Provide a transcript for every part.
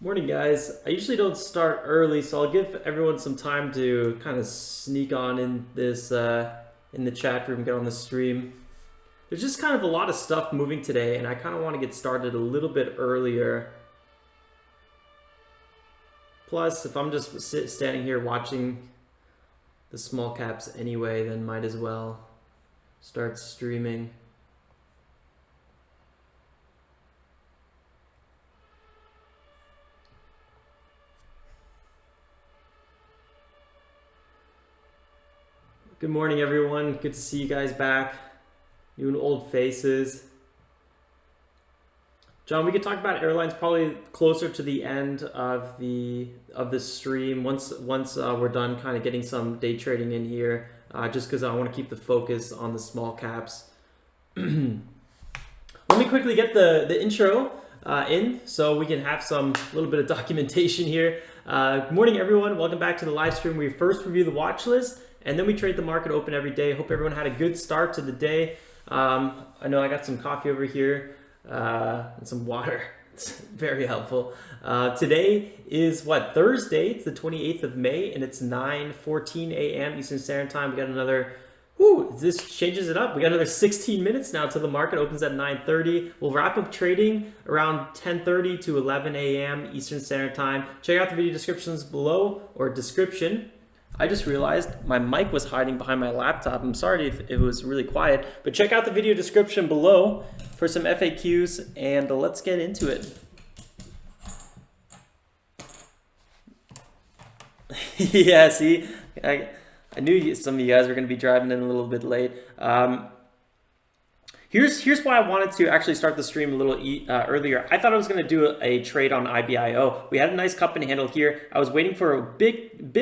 Morning, guys. I usually don't start early, so I'll give everyone some time to kind of sneak on in this in the chat room, get on the stream. There's just kind of a lot of stuff moving today, and I kind of want to get started a little bit earlier. Plus, if I'm just standing here watching the small caps anyway, then might as well start streaming. Good morning, everyone. Good to see you guys back. New and old faces. John, we could talk about airlines probably closer to the end of the stream. Once we're done kind of getting some day trading in here, just because I want to keep the focus on the small caps. Let me quickly get the intro in so we can have some little bit of documentation here. Good morning, everyone. Welcome back to the live stream. We first review the watch list, and then we trade the market open every day. Hope everyone had a good start to the day. I know I got some coffee over here and some water. It's very helpful. Today is Thursday. It's the 28th of May, and it's 9:14 a.m. Eastern Standard Time. We got another, this changes it up. We got another 16 minutes now till the market opens at 9:30. We'll wrap up trading around 10:30 to 11 a.m. Eastern Standard Time. Check out the video descriptions below, or description. I just realized my mic was hiding behind my laptop. I'm sorry if it was really quiet, but check out the video description below for some FAQs, and let's get into it. Yeah, see, I knew some of you guys were going to be driving in a little bit late. Here's why I wanted to actually start the stream a little earlier. I thought I was going to do a trade on IBIO. We had a nice cup and handle here. I was waiting for a bit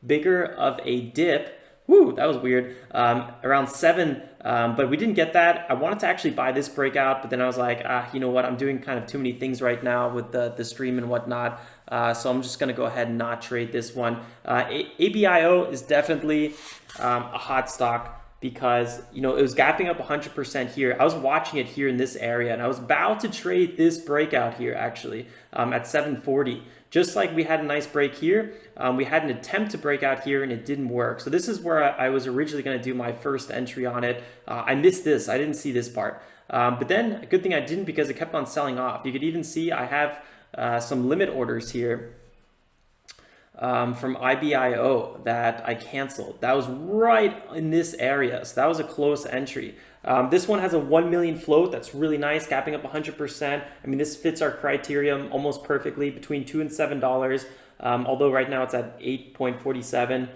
bigger of a dip. That was weird. Around 7, but we didn't get that. I wanted to actually buy this breakout, but then I was like, you know what? I'm doing kind of too many things right now with the stream and whatnot. So I'm just going to go ahead and not trade this one. ABIO is definitely a hot stock because, it was gapping up 100% here. I was watching it here in this area, and I was about to trade this breakout here actually at 740. Just like we had a nice break here, we had an attempt to break out here and it didn't work. So this is where I was originally going to do my first entry on it. I missed this. I didn't see this part. But then a good thing I didn't, because it kept on selling off. You could even see I have some limit orders here from IBIO that I canceled. That was right in this area. So that was a close entry. This one has a 1 million float. That's really nice, gapping up 100%. I mean, this fits our criteria almost perfectly, between $2 and $7. Although right now it's at 8.47.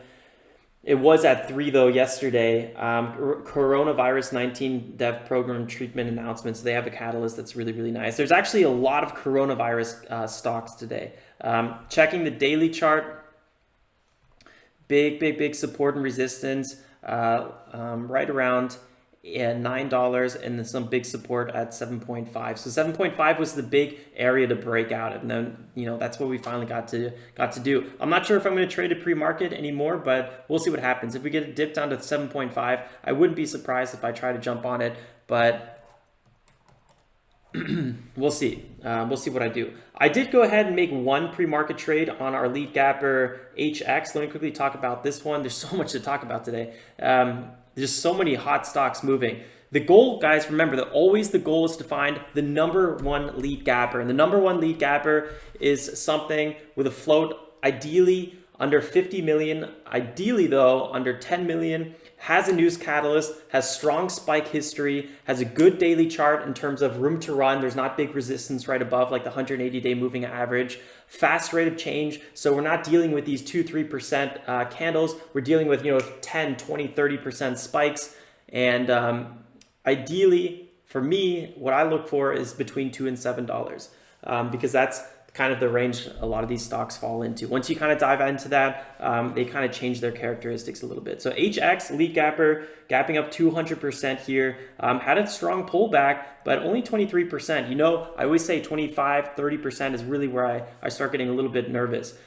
It was at 3 though yesterday. Coronavirus 19 dev program treatment announcements. They have a catalyst that's really, really nice. There's actually a lot of coronavirus stocks today. Checking the daily chart, big support and resistance right around $9, and then some big support at 7.5. So 7.5 was the big area to break out, and then that's what we finally got to do. I'm not sure if I'm going to trade a pre-market anymore, but we'll see what happens. If we get a dip down to 7.5, I wouldn't be surprised if I try to jump on it, but we'll see. We'll see what I do. I did go ahead and make one pre-market trade on our lead gapper HX. Let me quickly talk about this one. There's so much to talk about today. There's so many hot stocks moving. The goal, guys, remember that always the goal is to find the number one lead gapper. And the number one lead gapper is something with a float ideally under 50 million, ideally though under 10 million, has a news catalyst, has strong spike history, has a good daily chart in terms of room to run. There's not big resistance right above like the 180-day moving average. Fast rate of change, so we're not dealing with these 2-3% candles. We're dealing with 10, 20, 30% spikes. And ideally, for me, what I look for is between $2 and $7 because that's kind of the range a lot of these stocks fall into. Once you kind of dive into that, they kind of change their characteristics a little bit. So HX, lead gapper, gapping up 200% here, had a strong pullback, but only 23%. I always say 25, 30% is really where I start getting a little bit nervous.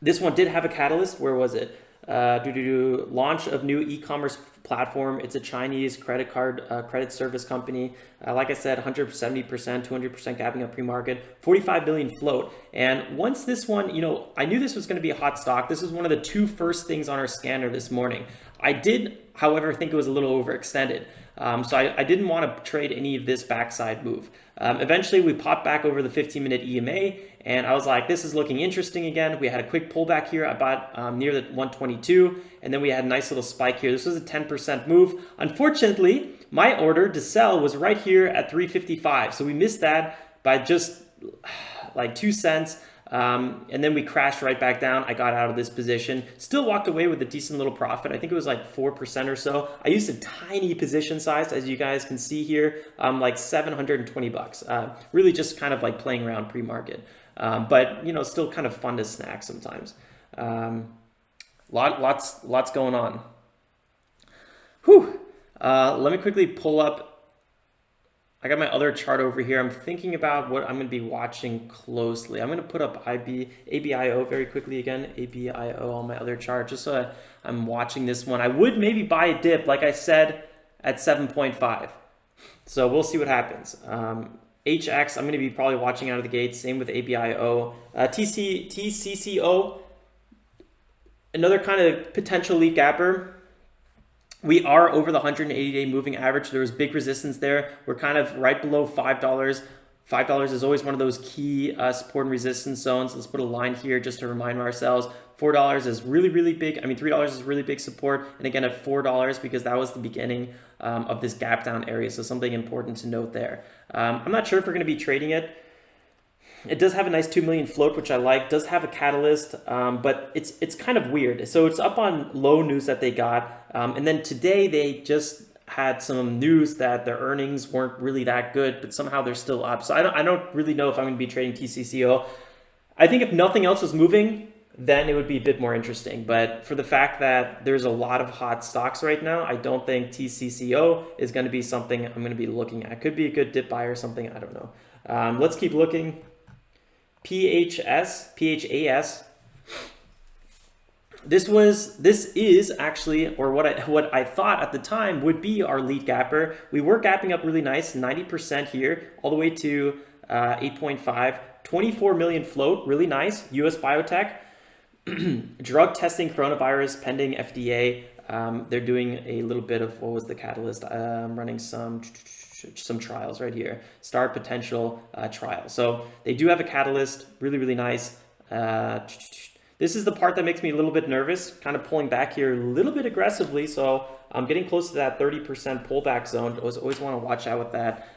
This one did have a catalyst. Where was it? Launch of new e-commerce platform. It's a Chinese credit service company. Like I said, 170%, 200% gapping up pre-market, 45 billion float. And once this one, I knew this was going to be a hot stock. This was one of the two first things on our scanner this morning. I did, however, think it was a little overextended. So I didn't want to trade any of this backside move. Eventually, we popped back over the 15-minute EMA, and I was like, this is looking interesting again. We had a quick pullback here. I bought near the 122, and then we had a nice little spike here. This was a 10% move. Unfortunately, my order to sell was right here at 355. So we missed that by just like 2 cents. And then we crashed right back down. I got out of this position, still walked away with a decent little profit. I think it was like 4% or so. I used a tiny position size, as you guys can see here, like 720 bucks. Really just kind of like playing around pre-market. But still kind of fun to snack sometimes. Lots going on. Whew. Let me quickly pull up. I got my other chart over here. I'm thinking about what I'm going to be watching closely. I'm going to put up ABIO very quickly again, ABIO on my other chart, just so I'm watching this one. I would maybe buy a dip, like I said, at 7.5. So we'll see what happens. HX, I'm going to be probably watching out of the gate. Same with ABIO. TCCO, another kind of potential lead gapper. We are over the 180-day moving average. There was big resistance there. We're kind of right below $5. $5 is always one of those key support and resistance zones. Let's put a line here just to remind ourselves. $4 is really, really big. I mean, $3 is really big support. And again, at $4, because that was the beginning of this gap down area. So something important to note there. I'm not sure if we're going to be trading it. It does have a nice 2 million float, which I like. Does have a catalyst, but it's kind of weird. So it's up on low news that they got. And then today they just had some news that their earnings weren't really that good, but somehow they're still up. So I don't really know if I'm going to be trading TCCO. I think if nothing else was moving, then it would be a bit more interesting. But for the fact that there's a lot of hot stocks right now, I don't think TCCO is going to be something I'm going to be looking at. Could be a good dip buy or something. I don't know. Let's keep looking. PHAS. This is actually, or what I thought at the time would be our lead gapper. We were gapping up really nice, 90% here, all the way to 8.5, 24 million float, really nice. US biotech, drug testing coronavirus pending FDA. They're doing a little bit of, what was the catalyst? Running some trials right here, start potential trial. So they do have a catalyst, really, really nice. This is the part that makes me a little bit nervous, kind of pulling back here a little bit aggressively. So I'm getting close to that 30% pullback zone. Always want to watch out with that.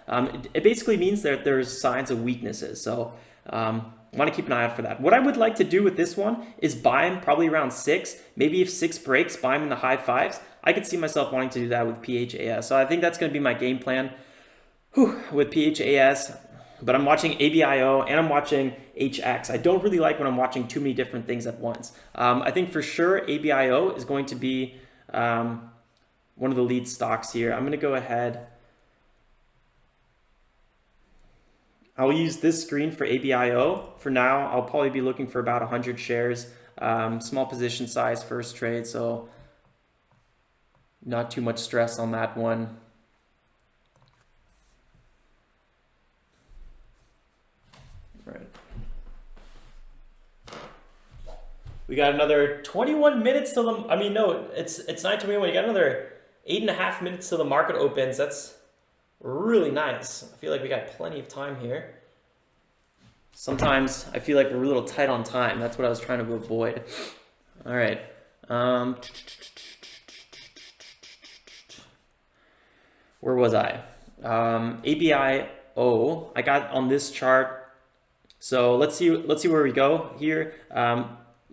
It basically means that there's signs of weaknesses. So want to keep an eye out for that. What I would like to do with this one is buy him probably around 6. Maybe if 6 breaks, buy him in the high 5s. I could see myself wanting to do that with PHAS. So I think that's going to be my game plan. With PHAS, but I'm watching ABIO and I'm watching HX. I don't really like when I'm watching too many different things at once. I think for sure ABIO is going to be one of the lead stocks here. I'm going to go ahead. I'll use this screen for ABIO. For now, I'll probably be looking for about 100 shares. Small position size, first trade, so not too much stress on that one. Right. We got another 21 minutes till the, I mean, no, it's 9:21. You got another 8.5 minutes till the market opens. That's really nice. I feel like we got plenty of time here. Sometimes I feel like we're a little tight on time. That's what I was trying to avoid. All right. Where was I? ABIO. I got on this chart. So let's see where we go here.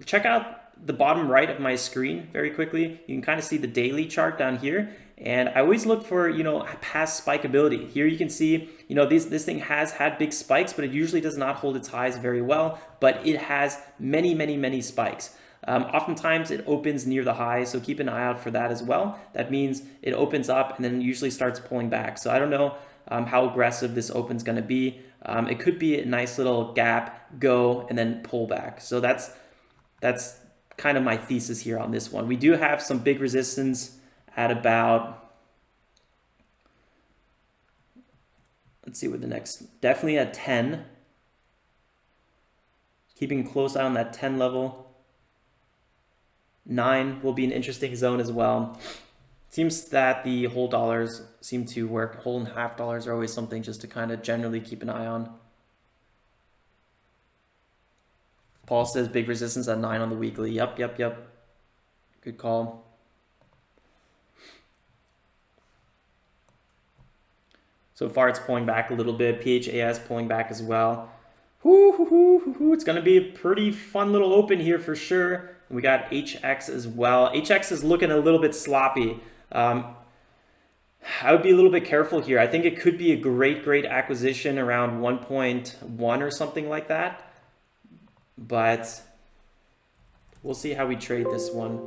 Check out the bottom right of my screen very quickly. You can kind of see the daily chart down here. And I always look for, past spikeability. Here you can see, this thing has had big spikes, but it usually does not hold its highs very well, but it has many, many, many spikes. Oftentimes it opens near the high, so keep an eye out for that as well. That means it opens up and then usually starts pulling back. So I don't know how aggressive this open's going to be. It could be a nice little gap, go, and then pull back. So that's kind of my thesis here on this one. We do have some big resistance at about, let's see what the next, definitely at 10. Keeping a close eye on that 10 level. 9 will be an interesting zone as well. Seems that the whole dollars seem to work. Whole and half dollars are always something just to kind of generally keep an eye on. Paul says big resistance at 9 on the weekly. Yep. Good call. So far it's pulling back a little bit. PHAS pulling back as well. It's going to be a pretty fun little open here for sure. And we got HX as well. HX is looking a little bit sloppy. I would be a little bit careful here. I think it could be a great acquisition around 1.1 or something like that. But we'll see how we trade this one.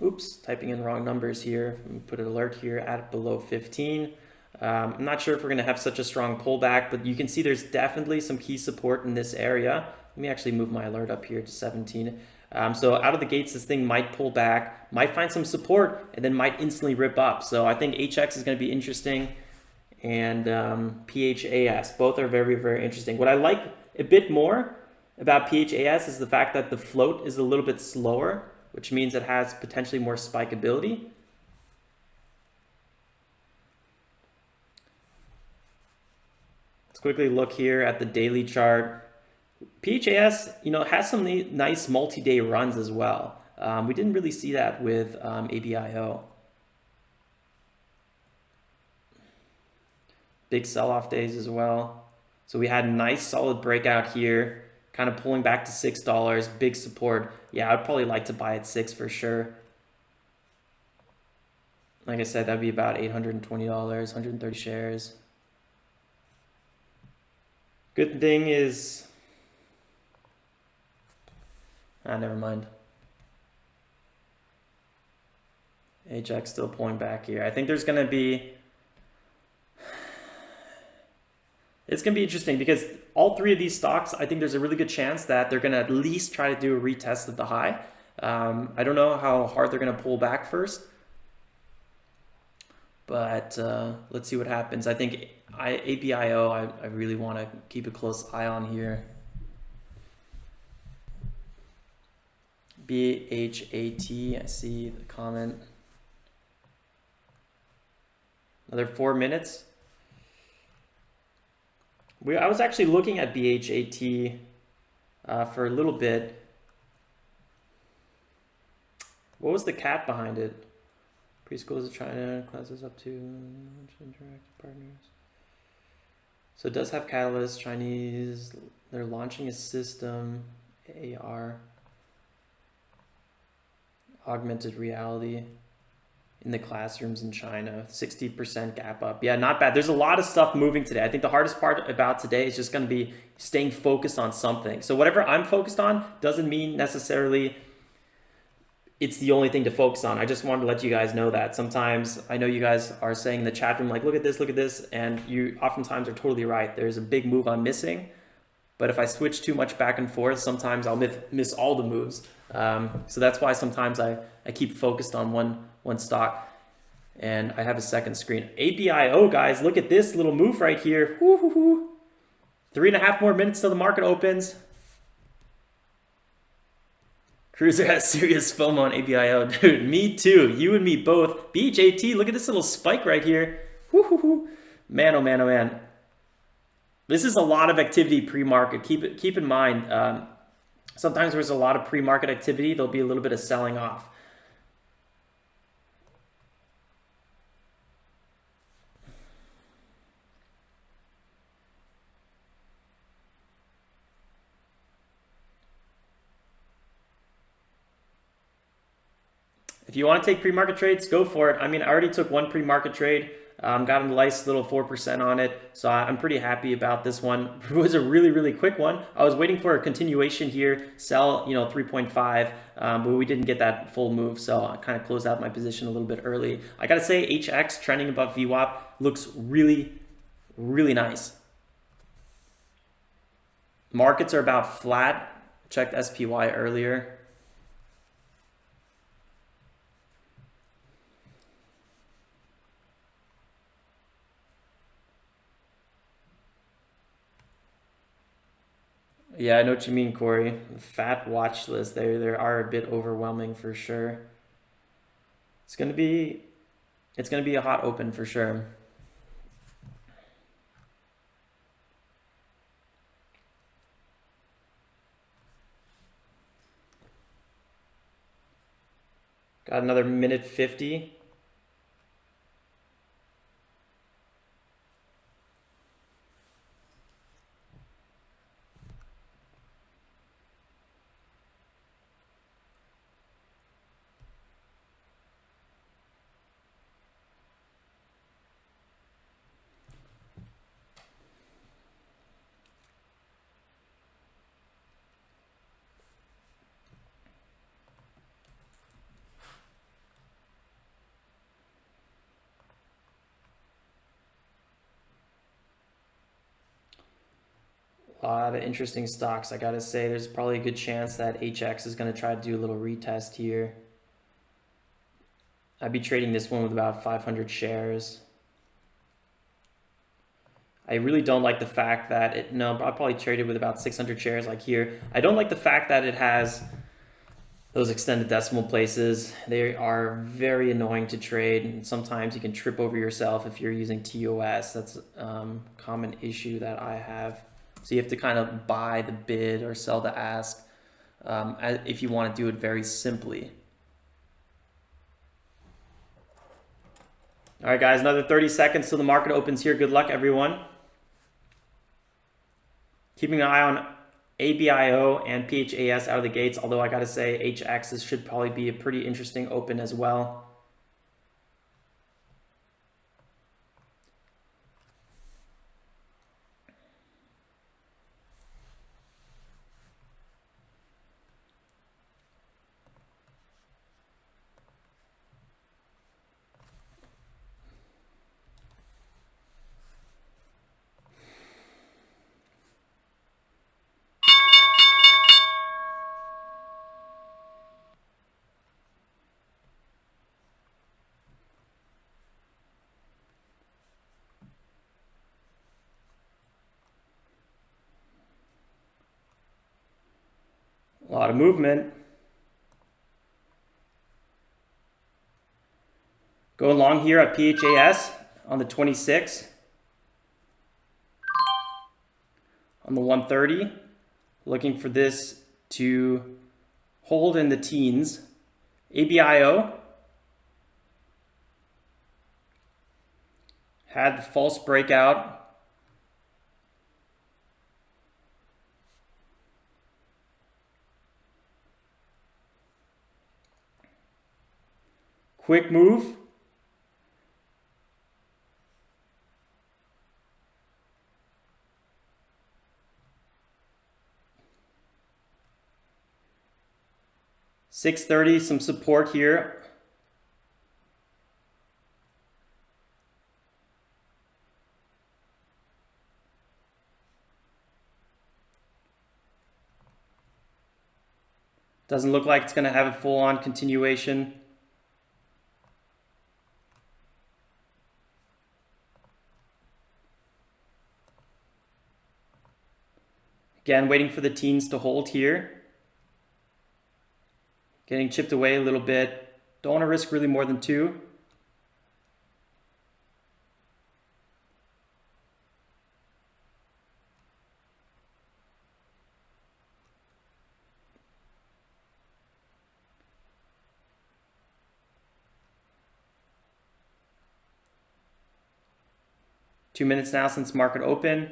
Oops, typing in wrong numbers here. Let me put an alert here at below 15. I'm not sure if we're going to have such a strong pullback, but you can see there's definitely some key support in this area. Let me actually move my alert up here to 17. So out of the gates, this thing might pull back, might find some support, and then might instantly rip up. So I think HX is going to be interesting, and PHAS, both are very interesting. What I like a bit more about PHAS is the fact that the float is a little bit slower, which means it has potentially more spikeability. Let's quickly look here at the daily chart. PHAS, has some nice multi-day runs as well. We didn't really see that with ABIO. Big sell-off days as well. So we had a nice solid breakout here, kind of pulling back to $6, big support. Yeah, I'd probably like to buy at 6 for sure. Like I said, that'd be about $820, 130 shares. Good thing is, never mind. HX still pulling back here. I think there's going to be, it's going to be interesting because all three of these stocks, I think there's a really good chance that they're going to at least try to do a retest of the high. I don't know how hard they're going to pull back first, but let's see what happens. I think ABIO, I really want to keep a close eye on here. BHAT, I see the comment. Another 4 minutes. I was actually looking at BHAT for a little bit. What was the cat behind it? Preschools of China, classes up to interactive partners. So it does have Catalyst, Chinese, they're launching a system, AR, augmented reality in the classrooms in China, 60% gap up. Yeah, not bad. There's a lot of stuff moving today. I think the hardest part about today is just going to be staying focused on something. So whatever I'm focused on doesn't mean necessarily it's the only thing to focus on. I just wanted to let you guys know that. Sometimes I know you guys are saying in the chat room, like, look at this, and you oftentimes are totally right. There's a big move I'm missing, but if I switch too much back and forth, sometimes I'll miss all the moves. So that's why sometimes I keep focused on one stock, and I have a second screen. ABIO, guys, look at this little move right here. 3.5 more minutes till the market opens. Cruiser has serious FOMO on ABIO. Dude, me too. You and me both. BHAT, look at this little spike right here. Man, oh man, oh man. This is a lot of activity pre-market. Keep in mind, sometimes there's a lot of pre-market activity. There'll be a little bit of selling off. If you want to take pre-market trades, go for it. I mean, I already took one pre-market trade, got a nice little 4% on it. So I'm pretty happy about this one. It was a really quick one. I was waiting for a continuation here, sell, 3.5, but we didn't get that full move. So I kind of closed out my position a little bit early. I got to say HX trending above VWAP looks really nice. Markets are about flat Checked SPY earlier. Yeah, I know what you mean, Corey. Fat watch list. They are a bit overwhelming for sure. It's gonna be a hot open for sure. Got another minute 50. A lot of interesting stocks. I gotta say, there's probably a good chance that HX is gonna try to do a little retest here. I'd be trading this one with about 500 shares. I really don't like the fact that I'll probably trade it with about 600 shares like here. I don't like the fact that it has those extended decimal places. They are very annoying to trade, and sometimes you can trip over yourself if you're using TOS. That's a common issue that I have. So you have to kind of buy the bid or sell the ask if you want to do it very simply. All right, guys, another 30 seconds till the market opens here. Good luck, everyone. Keeping an eye on ABIO and PHAS out of the gates, although I got to say HX should probably be a pretty interesting open as well. A lot of movement. Going long here at PHAS on the 26. On the 130. Looking for this to hold in the teens. ABIO had the false breakout. Quick move. $6.30, some support here. Doesn't look like it's going to have a full-on continuation. Again, waiting for the teens to hold here. Getting chipped away a little bit. Don't want to risk really more than 2. Two minutes now since market open.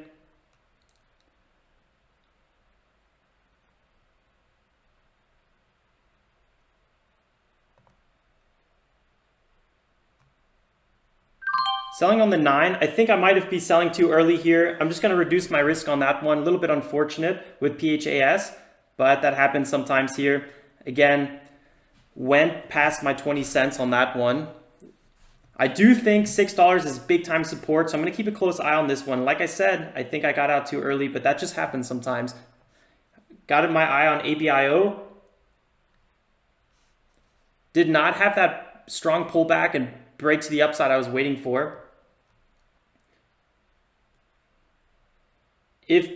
Selling on the 9. I think I might have been selling too early here. I'm just going to reduce my risk on that one. A little bit unfortunate with PHAS, but that happens sometimes here. Again, went past my 20 cents on that one. I do think $6 is big time support, so I'm going to keep a close eye on this one. Like I said, I think I got out too early, but that just happens sometimes. Got my eye on ABIO. Did not have that strong pullback and break to the upside I was waiting for. If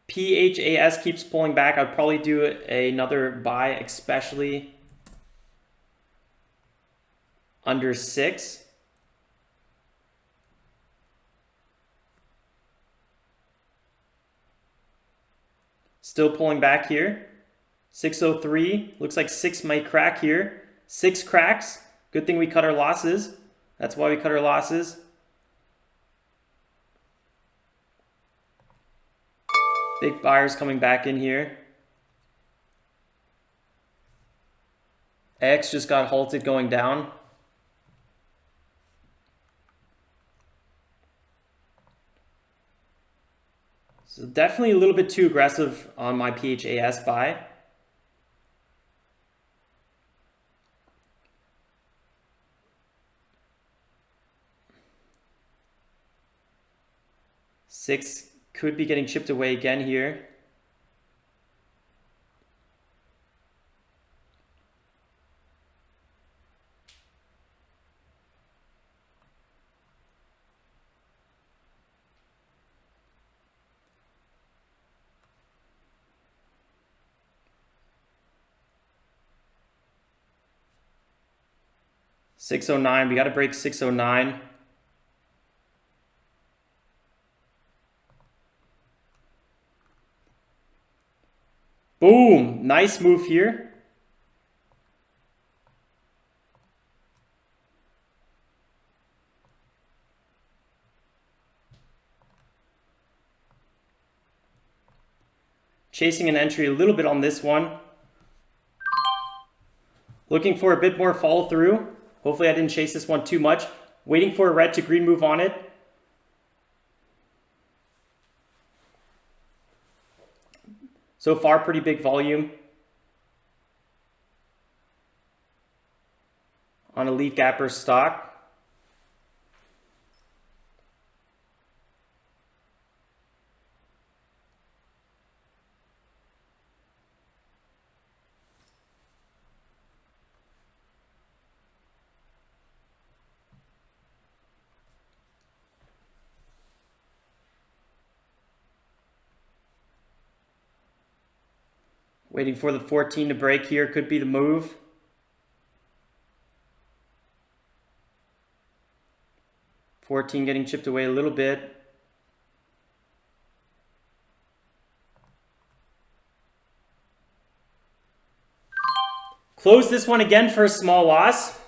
PHAS keeps pulling back, I'd probably do another buy, especially under 6. Still pulling back here. 603. Looks like 6 might crack here. 6 cracks. Good thing we cut our losses. That's why we cut our losses. Big buyers coming back in here. X just got halted going down. So definitely a little bit too aggressive on my PHAS buy. Six could be getting chipped away again here. $609, we got to break 609. Boom, nice move here. Chasing an entry a little bit on this one. Looking for a bit more follow through. Hopefully I didn't chase this one too much. Waiting for a red to green move on it. So far, pretty big volume on a lead gapper stock. Waiting for the 14 to break here, could be the move. $14 getting chipped away a little bit. Close this one again for a small loss.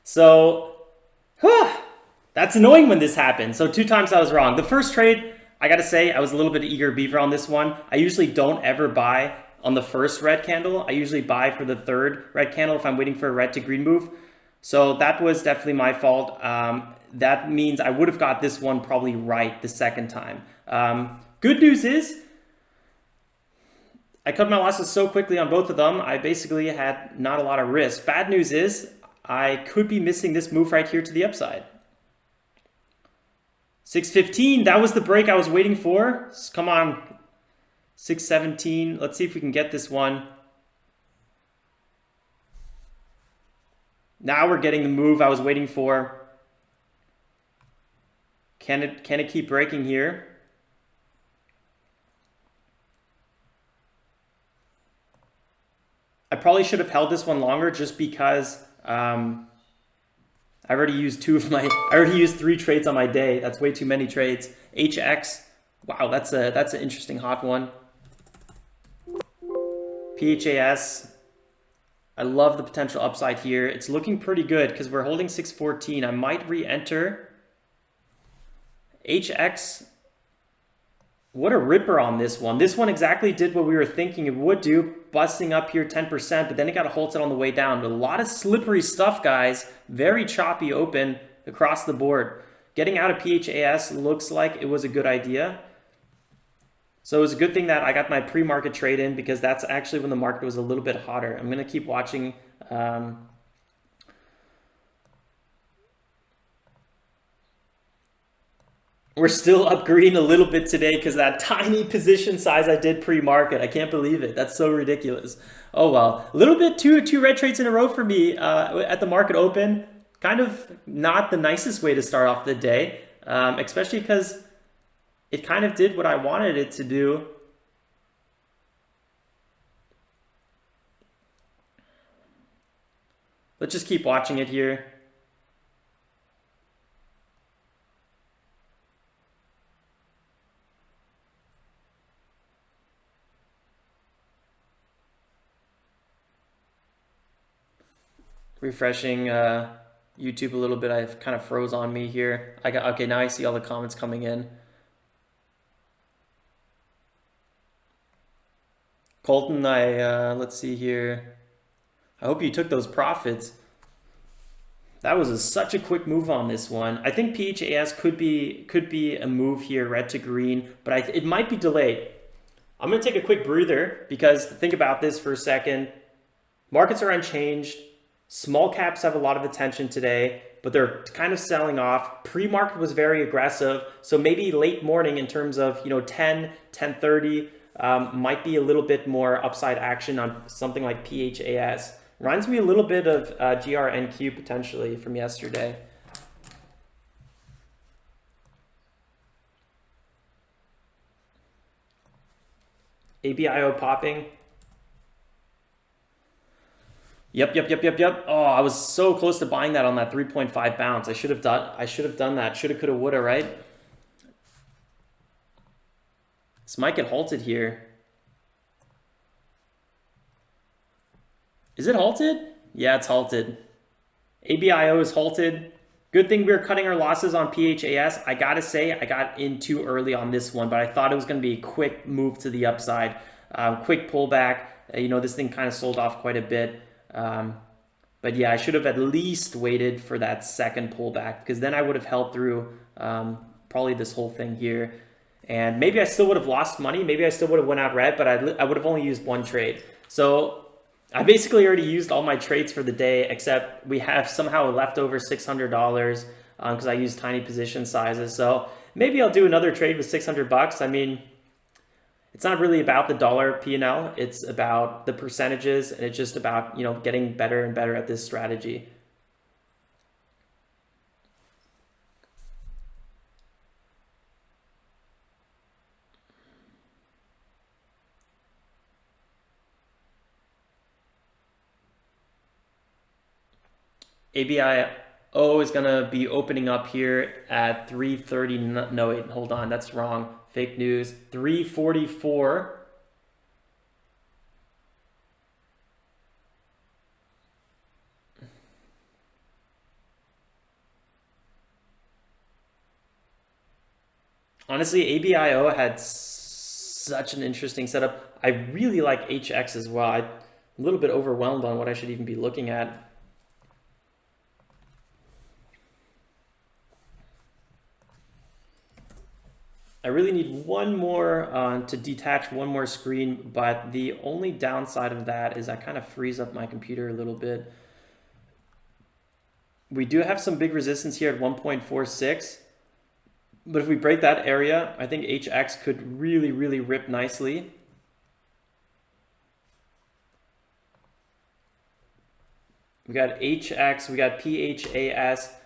So, that's annoying when this happens. So 2 times I was wrong. The first trade, I gotta say, I was a little bit eager beaver on this one. I usually don't ever buy on the first red candle. I usually buy for the third red candle if I'm waiting for a red to green move. So that was definitely my fault. That means I would have got this one probably right the second time. Good news is I cut my losses so quickly on both of them. I basically had not a lot of risk. Bad news is I could be missing this move right here to the upside. 615, that was the break I was waiting for. Come on. 617, let's see if we can get this one. Now we're getting the move I was waiting for. Can it keep breaking here? I probably should have held this one longer just because I already used 3 trades on my day. That's way too many trades. HX, wow, that's an interesting hot one. PHAS, I love the potential upside here. It's looking pretty good because we're holding 614. I might re-enter. HX, what a ripper on this one. This one exactly did what we were thinking it would do, busting up here 10%, but then it got halted on the way down. A lot of slippery stuff, guys. Very choppy open across the board. Getting out of PHAS looks like it was a good idea. So it was a good thing that I got my pre-market trade in because that's actually when the market was a little bit hotter. I'm going to keep watching. We're still up green a little bit today because that tiny position size I did pre-market. I can't believe it. That's so ridiculous. Oh well, a little bit two red trades in a row for me at the market open. Kind of not the nicest way to start off the day, especially because it kind of did what I wanted it to do. Let's just keep watching it here. Refreshing YouTube a little bit. I've kind of froze on me here. Okay, now I see all the comments coming in. Colton, let's see here. I hope you took those profits. That was such a quick move on this one. I think PHAS could be a move here, red to green, but it might be delayed. I'm gonna take a quick breather because think about this for a second. Markets are unchanged. Small caps have a lot of attention today, but they're kind of selling off. Pre-market was very aggressive, so maybe late morning in terms of 10:30 might be a little bit more upside action on something like PHAS. Reminds me a little bit of GRNQ potentially from yesterday. ABIO popping. Yep. Oh, I was so close to buying that on that 3.5 bounce. I should have done that. Shoulda, coulda, woulda, right? This might get halted here. Is it halted? Yeah, it's halted. ABIO is halted. Good thing we were cutting our losses on PHAS. I gotta say, I got in too early on this one, but I thought it was gonna be a quick move to the upside. Quick pullback. This thing kind of sold off quite a bit. But yeah, I should have at least waited for that second pullback because then I would have held through probably this whole thing here. And maybe I still would have lost money. Maybe I still would have went out red, but I would have only used one trade. So I basically already used all my trades for the day, except we have somehow left over $600 because I used tiny position sizes. So maybe I'll do another trade with $600. I mean, it's not really about the dollar P&L. It's about the percentages, and it's just about getting better and better at this strategy. ABIO is gonna be opening up here at 3:30. No, wait, hold on, that's wrong. Fake news. 3:44. Honestly, ABIO had such an interesting setup. I really like HX as well. I'm a little bit overwhelmed on what I should even be looking at. I really need one more to detach one more screen, but the only downside of that is I kind of freeze up my computer a little bit. We do have some big resistance here at 1.46, but if we break that area, I think HX could really, really rip nicely. We got HX, we got PHAS,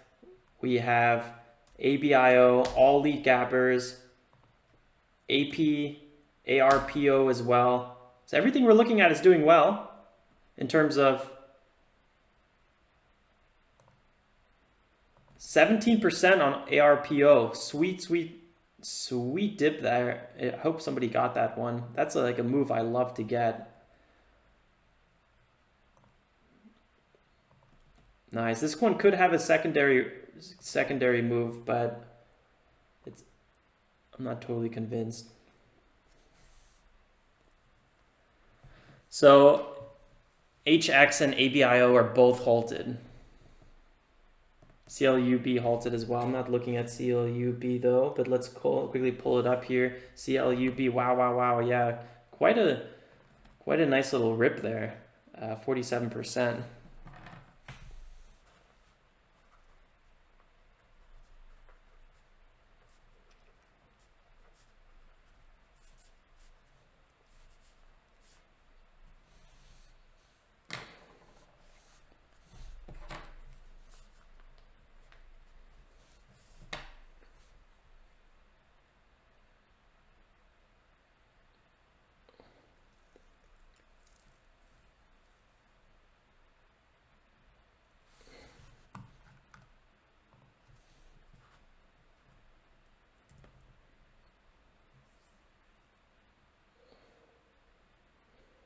we have ABIO, all lead gappers, AP, ARPO as well. So everything we're looking at is doing well in terms of 17% on ARPO. Sweet dip there. I hope somebody got that one. That's like a move I love to get. Nice. This one could have a secondary move, but I'm not totally convinced. So HX and ABIO are both halted. CLUB halted as well. I'm not looking at CLUB though, but let's quickly pull it up here. CLUB, wow. Yeah, quite a nice little rip there, 47%.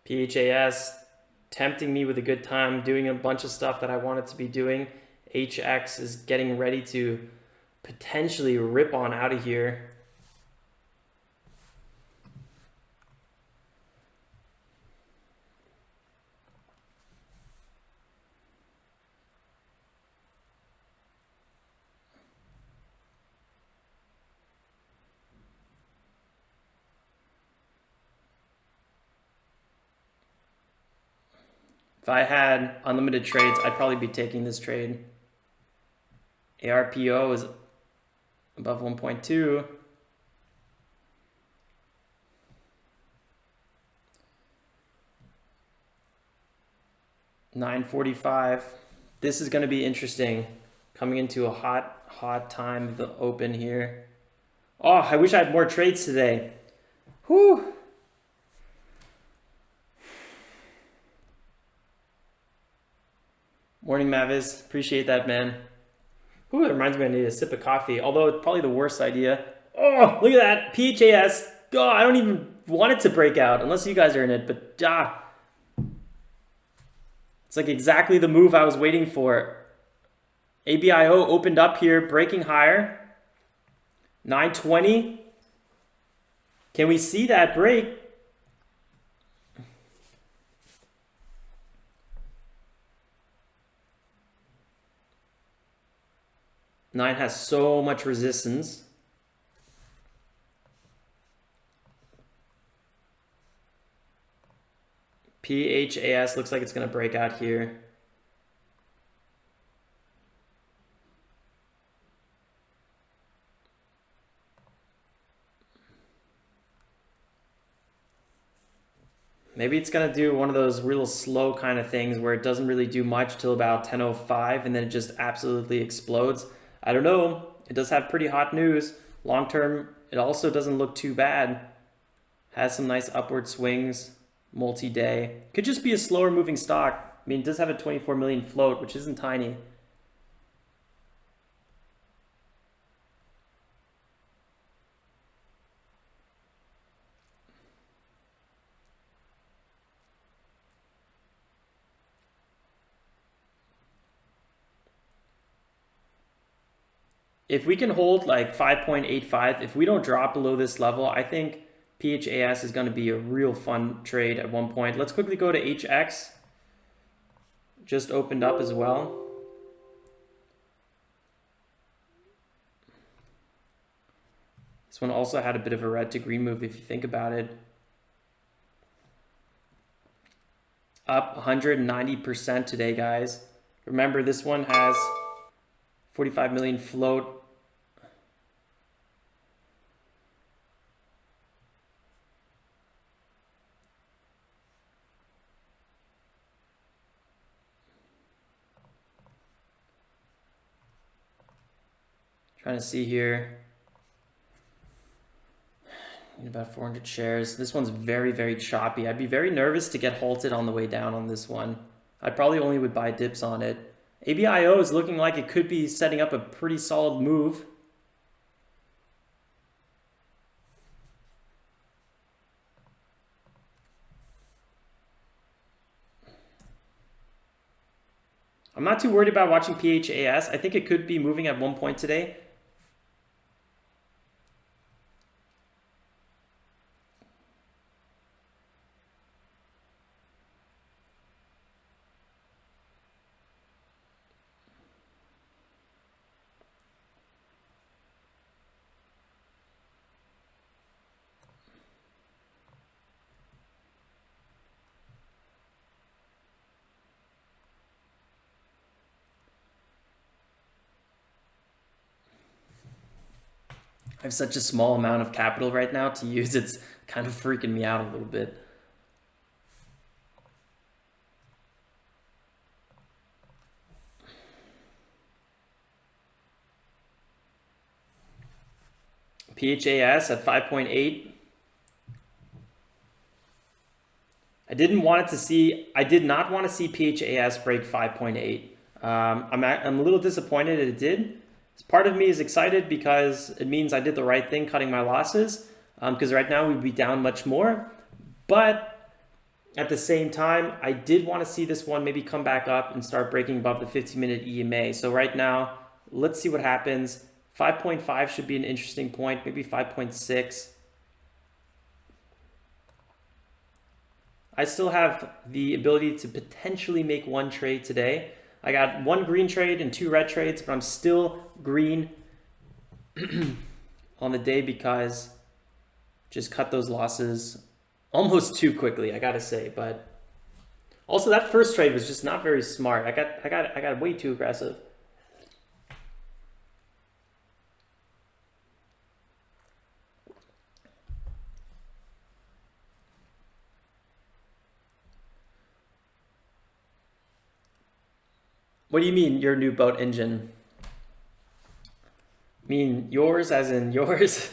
PHAS tempting me with a good time, doing a bunch of stuff that I wanted to be doing. HX is getting ready to potentially rip on out of here. If I had unlimited trades, I'd probably be taking this trade. ARPO is above 1.2. $9.45. This is going to be interesting. Coming into a hot time of the open here. Oh, I wish I had more trades today. Whew. Morning, Mavis. Appreciate that, man. Ooh, it reminds me I need a sip of coffee, although it's probably the worst idea. Oh, look at that. PHAS. God, I don't even want it to break out unless you guys are in it, but it's like exactly the move I was waiting for. ABIO opened up here, breaking higher. 920. Can we see that break? Nine has so much resistance. PHAS looks like it's going to break out here. Maybe it's going to do one of those real slow kind of things where it doesn't really do much till about 10:05 and then it just absolutely explodes. I don't know. It does have pretty hot news. Long term, it also doesn't look too bad. Has some nice upward swings, multi-day. Could just be a slower moving stock. I mean, it does have a 24 million float, which isn't tiny. If we can hold like 5.85, if we don't drop below this level, I think PHAS is going to be a real fun trade at one point. Let's quickly go to HX. Just opened up as well. This one also had a bit of a red to green move if you think about it. Up 190% today, guys. Remember, this one has 45 million float. Trying to see here. Need about 400 shares. This one's very, very choppy. I'd be very nervous to get halted on the way down on this one. I probably only would buy dips on it. ABIO is looking like it could be setting up a pretty solid move. I'm not too worried about watching PHAS. I think it could be moving at one point today. I have such a small amount of capital right now to use. It's kind of freaking me out a little bit. PHAS at 5.8. I did not want to see PHAS break 5.8. I'm a little disappointed that it did. Part of me is excited because it means I did the right thing cutting my losses, because right now we'd be down much more. But At the same time, I did want to see this one maybe come back up and start breaking above the 15-minute EMA. So right now, let's see what happens. 5.5 should be an interesting point, maybe 5.6. I still have the ability to potentially make one trade today. I got one green trade and two red trades, but I'm still green on the day because just cut those losses almost too quickly, I gotta say. But also that first trade was just not very smart. I got way too aggressive. What do you mean your new boat engine? I mean yours as in yours?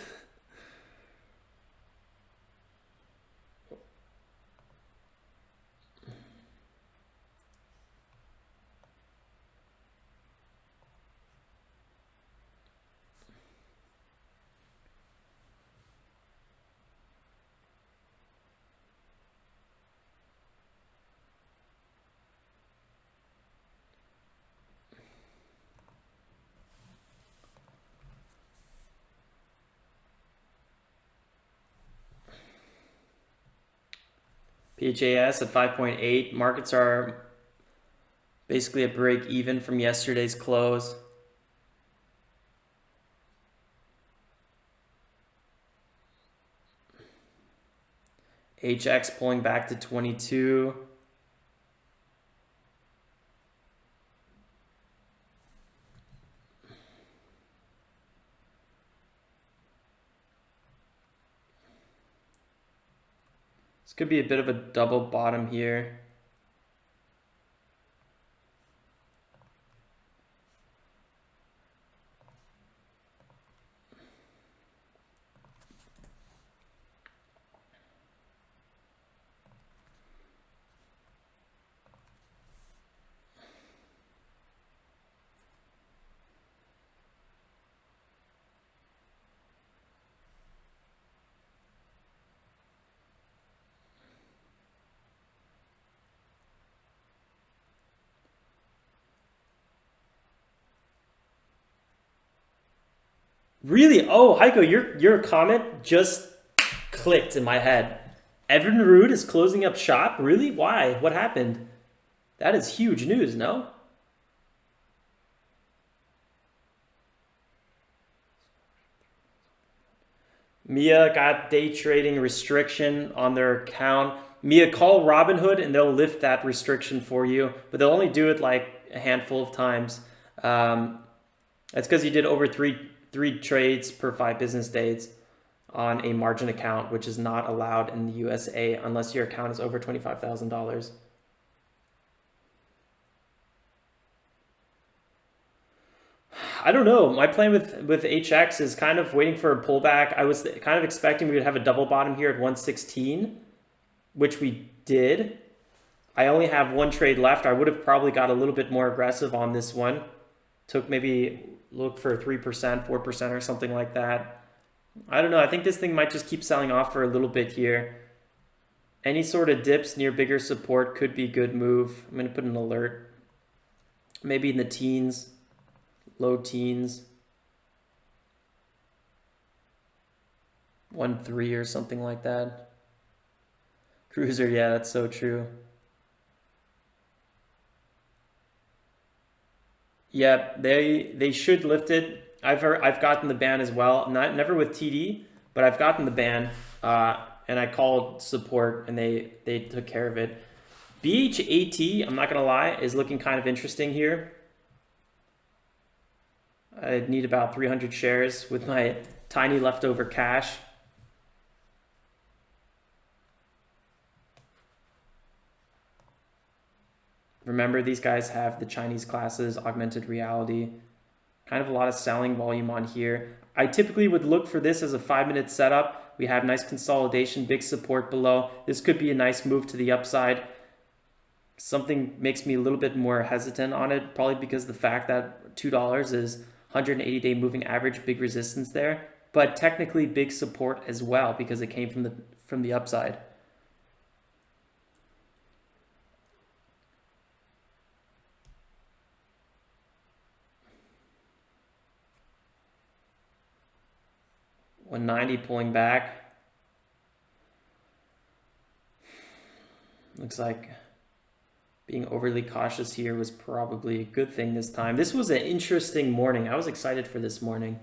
PHAS at 5.8. Markets are basically a break even from yesterday's close. HX pulling back to 22. This could be a bit of a double bottom here. Really? Oh, Heiko, your comment just clicked in my head. Evan Root is closing up shop? Really? Why? What happened? That is huge news, no? Mia got day trading restriction on their account. Mia, call Robinhood and they'll lift that restriction for you, but they'll only do it like a handful of times. That's because you did over three trades per 5 business days on a margin account, which is not allowed in the USA unless your account is over $25,000. I don't know. My plan with HX is kind of waiting for a pullback. I was kind of expecting we would have a double bottom here at 116, which we did. I only have one trade left. I would have probably got a little bit more aggressive on this one. Took maybe look for 3%, 4% or something like that. I don't know. I think this thing might just keep selling off for a little bit here. Any sort of dips near bigger support could be a good move. I'm going to put an alert. Maybe in the teens, low teens. 1.3 or something like that. Cruiser, yeah, that's so true. Yeah, they should lift it. I've gotten the ban as well. Never with TD, but I've gotten the ban, and I called support and they took care of it. BHAT, I'm not gonna lie, is looking kind of interesting here. I need about 300 shares with my tiny leftover cash. Remember, these guys have the Chinese classes, augmented reality, kind of a lot of selling volume on here. I typically would look for this as a 5-minute setup. We have nice consolidation, big support below. This could be a nice move to the upside. Something makes me a little bit more hesitant on it, probably because the fact that $2 is 180-day moving average, big resistance there, but technically big support as well because it came from the upside. 190 pulling back. Looks like being overly cautious here was probably a good thing this time. This was an interesting morning. I was excited for this morning.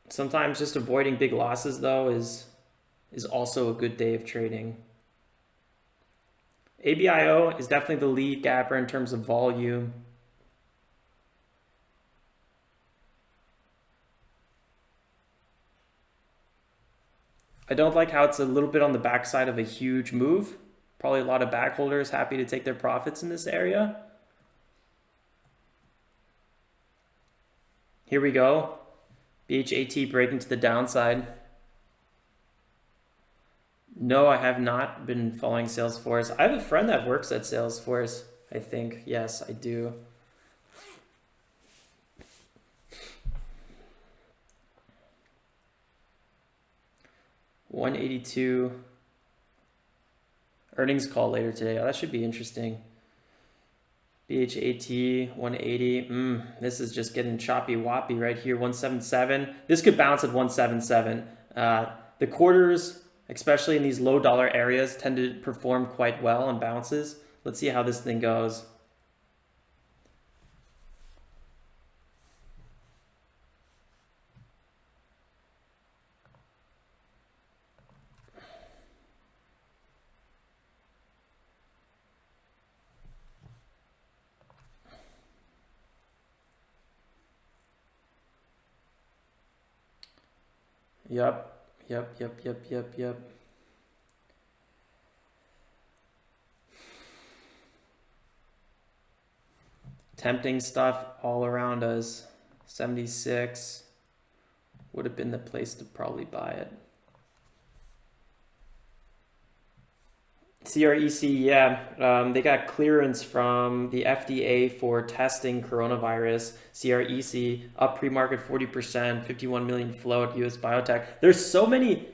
Sometimes just avoiding big losses though is also a good day of trading. ABIO is definitely the lead gapper in terms of volume. I don't like how it's a little bit on the backside of a huge move. Probably a lot of back holders happy to take their profits in this area. Here we go. PHAT breaking to the downside. No, I have not been following Salesforce. I have a friend that works at Salesforce, I think. Yes, I do. $182 earnings call later today. Oh, that should be interesting. BHAT 180. This is just getting choppy woppy right here. 177. This could bounce at 177. The quarters, especially in these low dollar areas, tend to perform quite well on bounces. Let's see how this thing goes. Yep. Tempting stuff all around us. 76 would have been the place to probably buy it. CREC, yeah, they got clearance from the FDA for testing coronavirus. CREC up pre-market 40%, 51 million float, US biotech. There's so many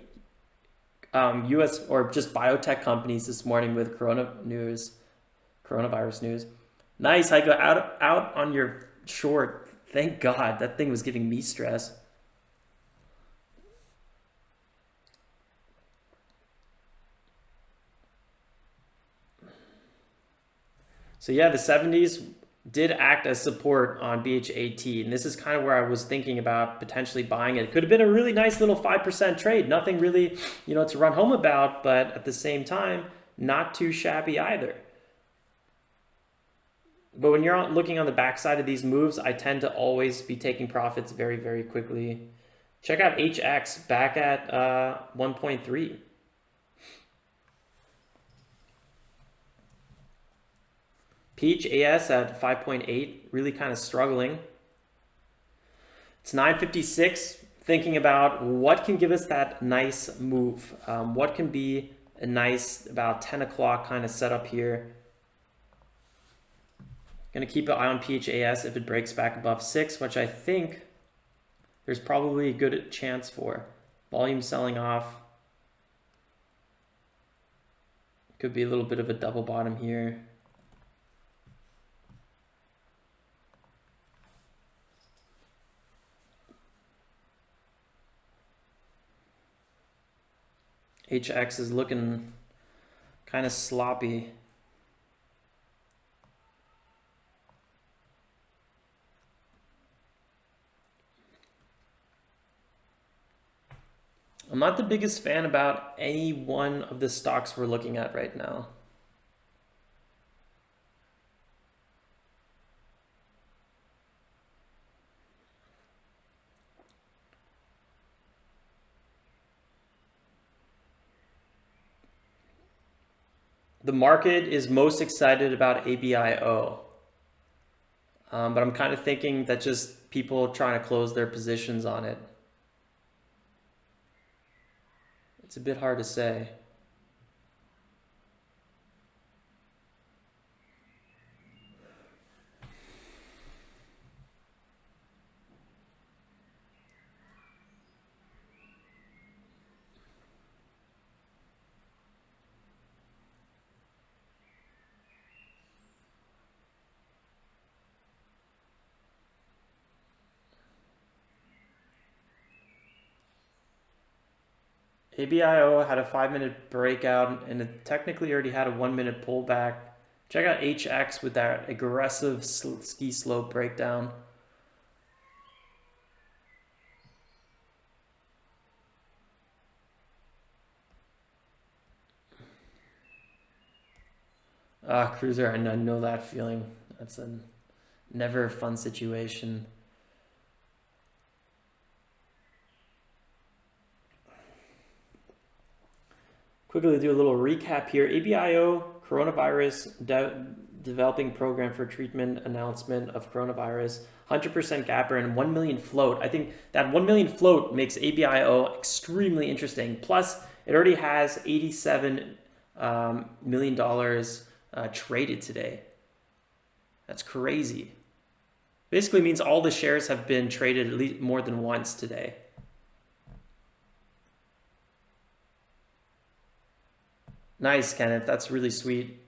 US or just biotech companies this morning with coronavirus news. Nice, I got out on your short. Thank God, that thing was giving me stress. So yeah, the 70s did act as support on BHAT, and this is kind of where I was thinking about potentially buying it. It could have been a really nice little 5% trade. Nothing really, to run home about, but at the same time, not too shabby either. But when you're looking on the backside of these moves, I tend to always be taking profits very, very quickly. Check out HX back at 1.3. PHAS at 5.8, really kind of struggling. It's 9:56, thinking about what can give us that nice move. What can be a nice about 10 o'clock kind of setup here. Going to keep an eye on PHAS if it breaks back above 6, which I think there's probably a good chance for. Volume selling off. Could be a little bit of a double bottom here. HX is looking kind of sloppy. I'm not the biggest fan about any one of the stocks we're looking at right now. The market is most excited about ABIO. But I'm kind of thinking that just people trying to close their positions on it. It's a bit hard to say. ABIO had a 5-minute breakout and it technically already had a 1-minute pullback. Check out HX with that aggressive ski slope breakdown. Cruiser, I know that feeling. That's a never fun situation. Quickly do a little recap here. ABIO, coronavirus developing program for treatment, announcement of coronavirus, 100% gapper and 1 million float. I think that 1 million float makes ABIO extremely interesting. Plus, it already has $87 million traded today. That's crazy. Basically means all the shares have been traded at least more than once today. Nice, Kenneth. That's really sweet.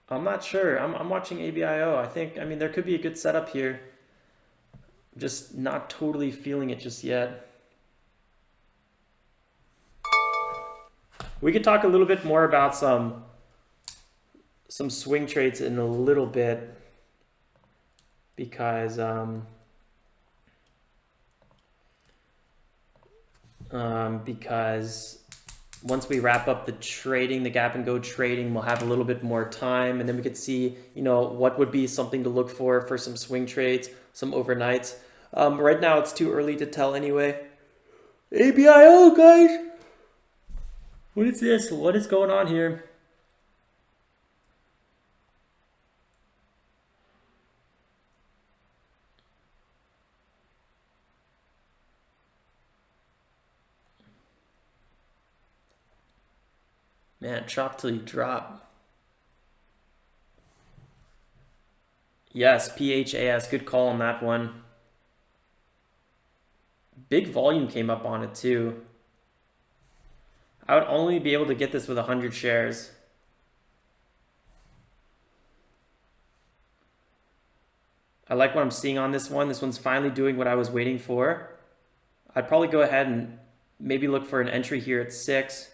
I'm not sure. I'm watching ABIO. I mean, there could be a good setup here. I'm just not totally feeling it just yet. We could talk a little bit more about some swing trades in a little bit because once we wrap up the trading, the gap and go trading, we'll have a little bit more time, and then we could see, what would be something to look for some swing trades, some overnights. Right now, it's too early to tell anyway. ABIO, guys! What is this? What is going on here? Man, chop till you drop. Yes, PHAS, good call on that one. Big volume came up on it too. I would only be able to get this with 100 shares. I like what I'm seeing on this one. This one's finally doing what I was waiting for. I'd probably go ahead and maybe look for an entry here at 6.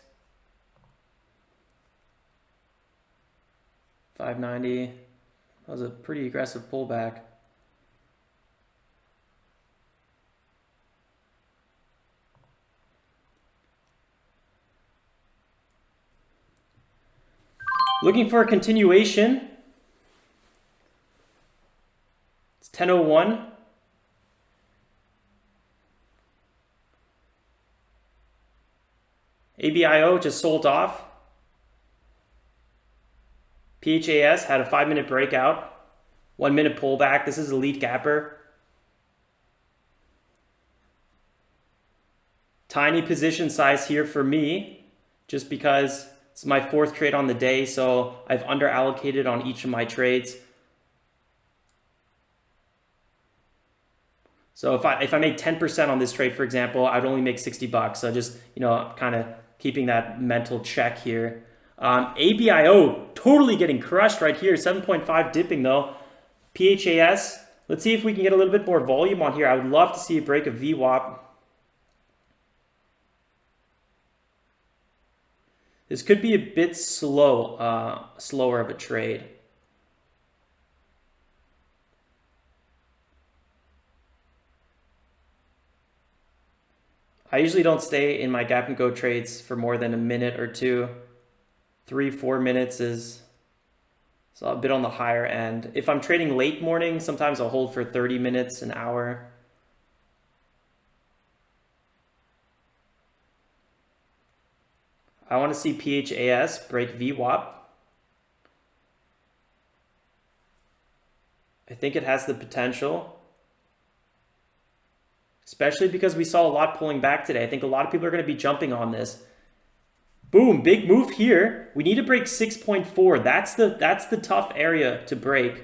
590. That was a pretty aggressive pullback. Looking for a continuation. It's 10:01. ABIO just sold off. PHAS had a 5-minute breakout. 1-minute pullback. This is a lead gapper. Tiny position size here for me, just because it's my 4th trade on the day, so I've under allocated on each of my trades. So if I make 10% on this trade, for example, I'd only make $60. So just, kind of keeping that mental check here. ABIO totally getting crushed right here. 7.5 dipping though. PHAS, let's see if we can get a little bit more volume on here. I would love to see a break of VWAP. This could be a bit slower of a trade. I usually don't stay in my gap and go trades for more than a minute or two. 3-4 minutes is a bit on the higher end. If I'm trading late morning, sometimes I'll hold for 30 minutes, an hour. I want to see PHAS break VWAP. I think it has the potential, especially because we saw a lot pulling back today. I think a lot of people are going to be jumping on this. Boom, big move here. We need to break 6.4. That's the tough area to break.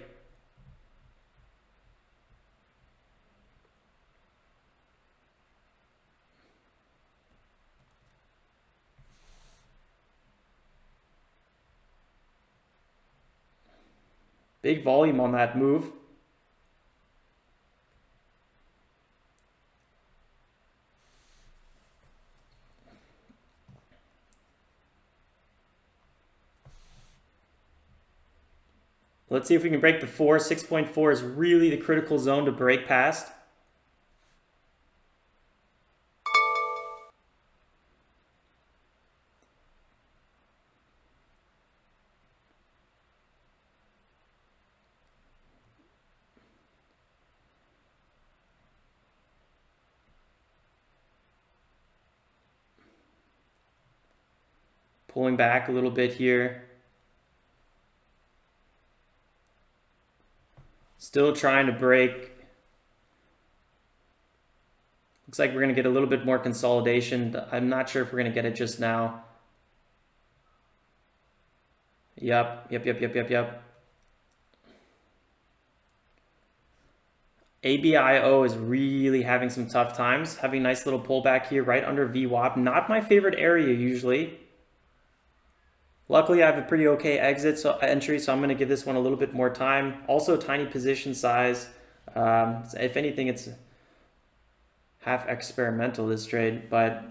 Big volume on that move. Let's see if we can break the 4. 6.4 is really the critical zone to break past. Pulling back a little bit here. Still trying to break. Looks like we're going to get a little bit more consolidation. I'm not sure if we're going to get it just now. Yep. ABIO is really having some tough times. Having a nice little pullback here right under VWAP. Not my favorite area usually. Luckily, I have a pretty okay entry, so I'm going to give this one a little bit more time. Also, tiny position size. If anything, it's half experimental, this trade. But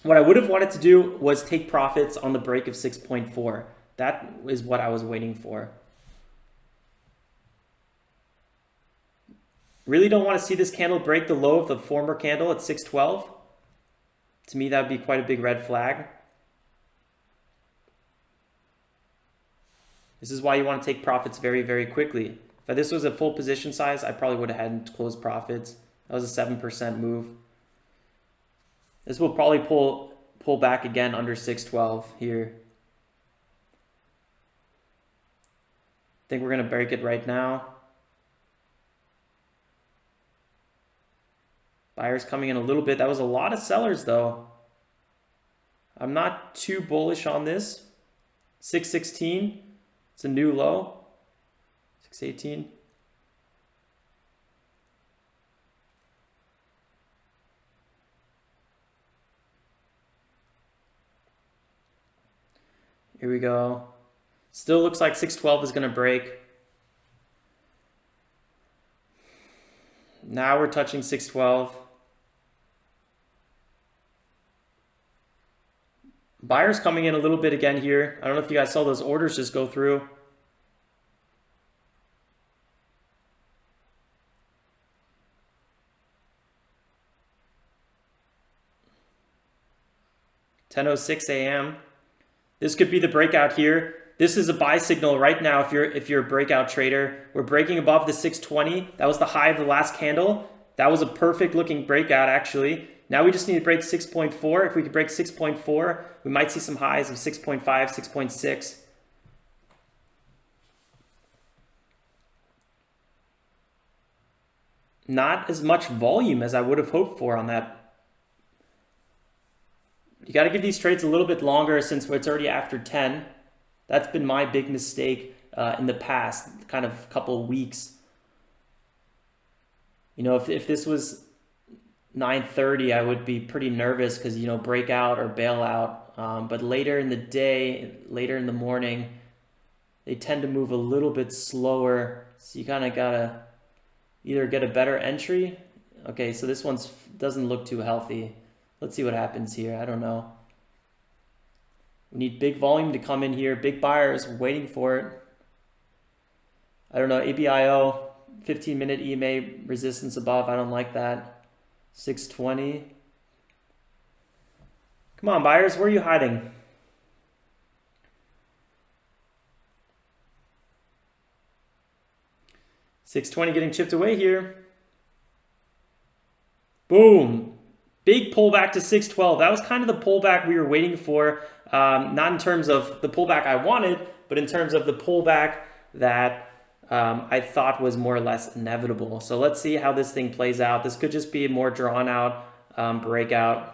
what I would have wanted to do was take profits on the break of 6.4. That is what I was waiting for. Really don't want to see this candle break the low of the former candle at 612. To me, that would be quite a big red flag. This is why you want to take profits very, very quickly. If this was a full position size, I probably would have had closed profits. That was a 7% move. This will probably pull back again under 612 here. I think we're going to break it right now. Buyers coming in a little bit. That was a lot of sellers though. I'm not too bullish on this. 616. It's a new low. 618. Here we go. Still looks like 612 is going to break. Now we're touching 612. Buyers coming in a little bit again here. I don't know if you guys saw those orders just go through. (10:06 a.m.) This could be the breakout here. This is a buy signal right now if you're a breakout trader. We're breaking above the 620. That was the high of the last candle. That was a perfect looking breakout actually. Now we just need to break 6.4. If we could break 6.4, we might see some highs of 6.5, 6.6. Not as much volume as I would have hoped for on that. You got to give these trades a little bit longer since it's already after 10. That's been my big mistake in the past, kind of couple of weeks. You know, if this was 9:30, I would be pretty nervous because, you know, breakout or bailout. But later in the day, later in the morning, they tend to move a little bit slower. So you kind of got to either get a better entry. Okay, so this one doesn't look too healthy. Let's see what happens here. I don't know. We need big volume to come in here. Big buyers waiting for it. I don't know. ABIO, 15-minute EMA resistance above. I don't like that. 620. Come on, buyers. Where are you hiding? $620 getting chipped away here. Boom. Big pullback to 612. That was kind of the pullback we were waiting for. Not in terms of the pullback I wanted, but in terms of the pullback that I thought was more or less inevitable. So let's see how this thing plays out. This could just be a more drawn out breakout.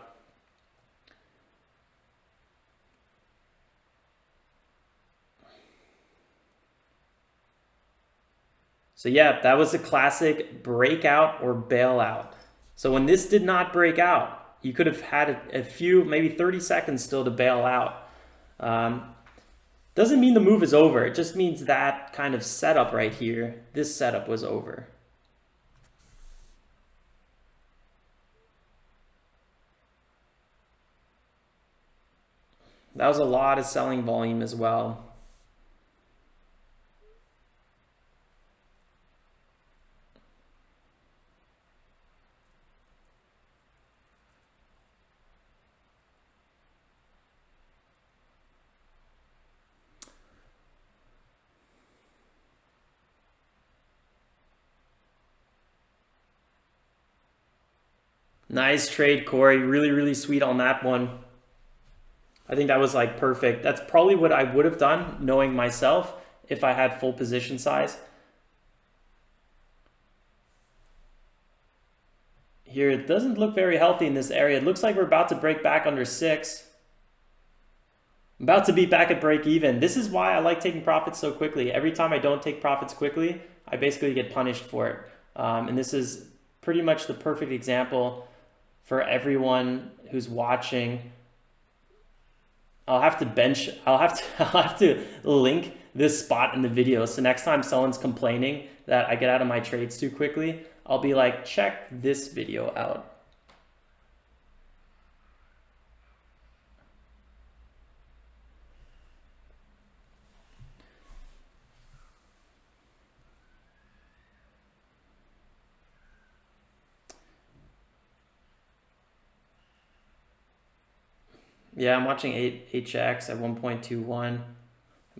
So yeah, that was a classic breakout or bailout. So when this did not break out, you could have had a few, maybe 30 seconds still to bail out. Doesn't mean the move is over. It just means that kind of setup right here, this setup was over. That was a lot of selling volume as well. Nice trade, Corey. Really, really sweet on that one. I think that was like perfect. That's probably what I would have done, knowing myself, if I had full position size. Here, it doesn't look very healthy in this area. It looks like we're about to break back under 6. I'm about to be back at break even. This is why I like taking profits so quickly. Every time I don't take profits quickly, I basically get punished for it. And this is pretty much the perfect example for everyone who's watching. I'll have to link this spot in the video. So next time someone's complaining that I get out of my trades too quickly, I'll be like, check this video out. Yeah, I'm watching HX at 1.21.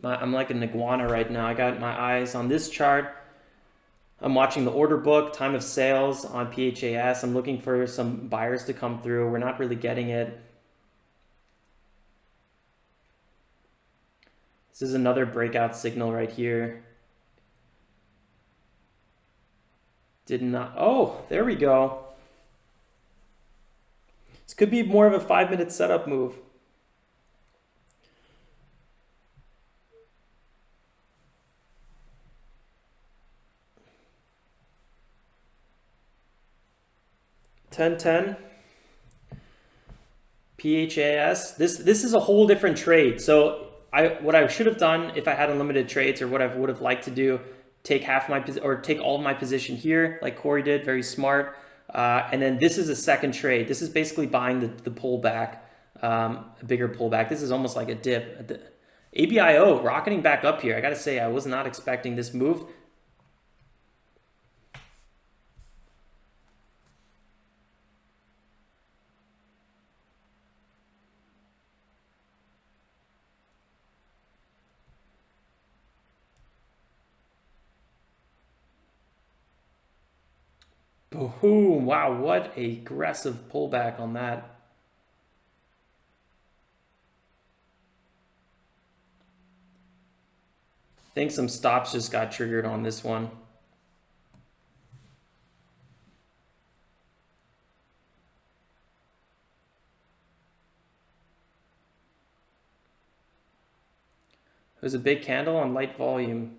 I'm like an iguana right now. I got my eyes on this chart. I'm watching the order book, time of sales on PHAS. I'm looking for some buyers to come through. We're not really getting it. This is another breakout signal right here. Did not, oh, there we go. This could be more of a 5-minute setup move. $10.10 PHAS. This is a whole different trade. So what I should have done if I had unlimited trades, or what I would have liked to do, take take all of my position here, like Corey did, very smart. And then this is a second trade. This is basically buying the pullback, a bigger pullback. This is almost like a dip. ABIO rocketing back up here. I gotta say, I was not expecting this move. Boom, wow, what a aggressive pullback on that. I think some stops just got triggered on this one. There's a big candle on light volume.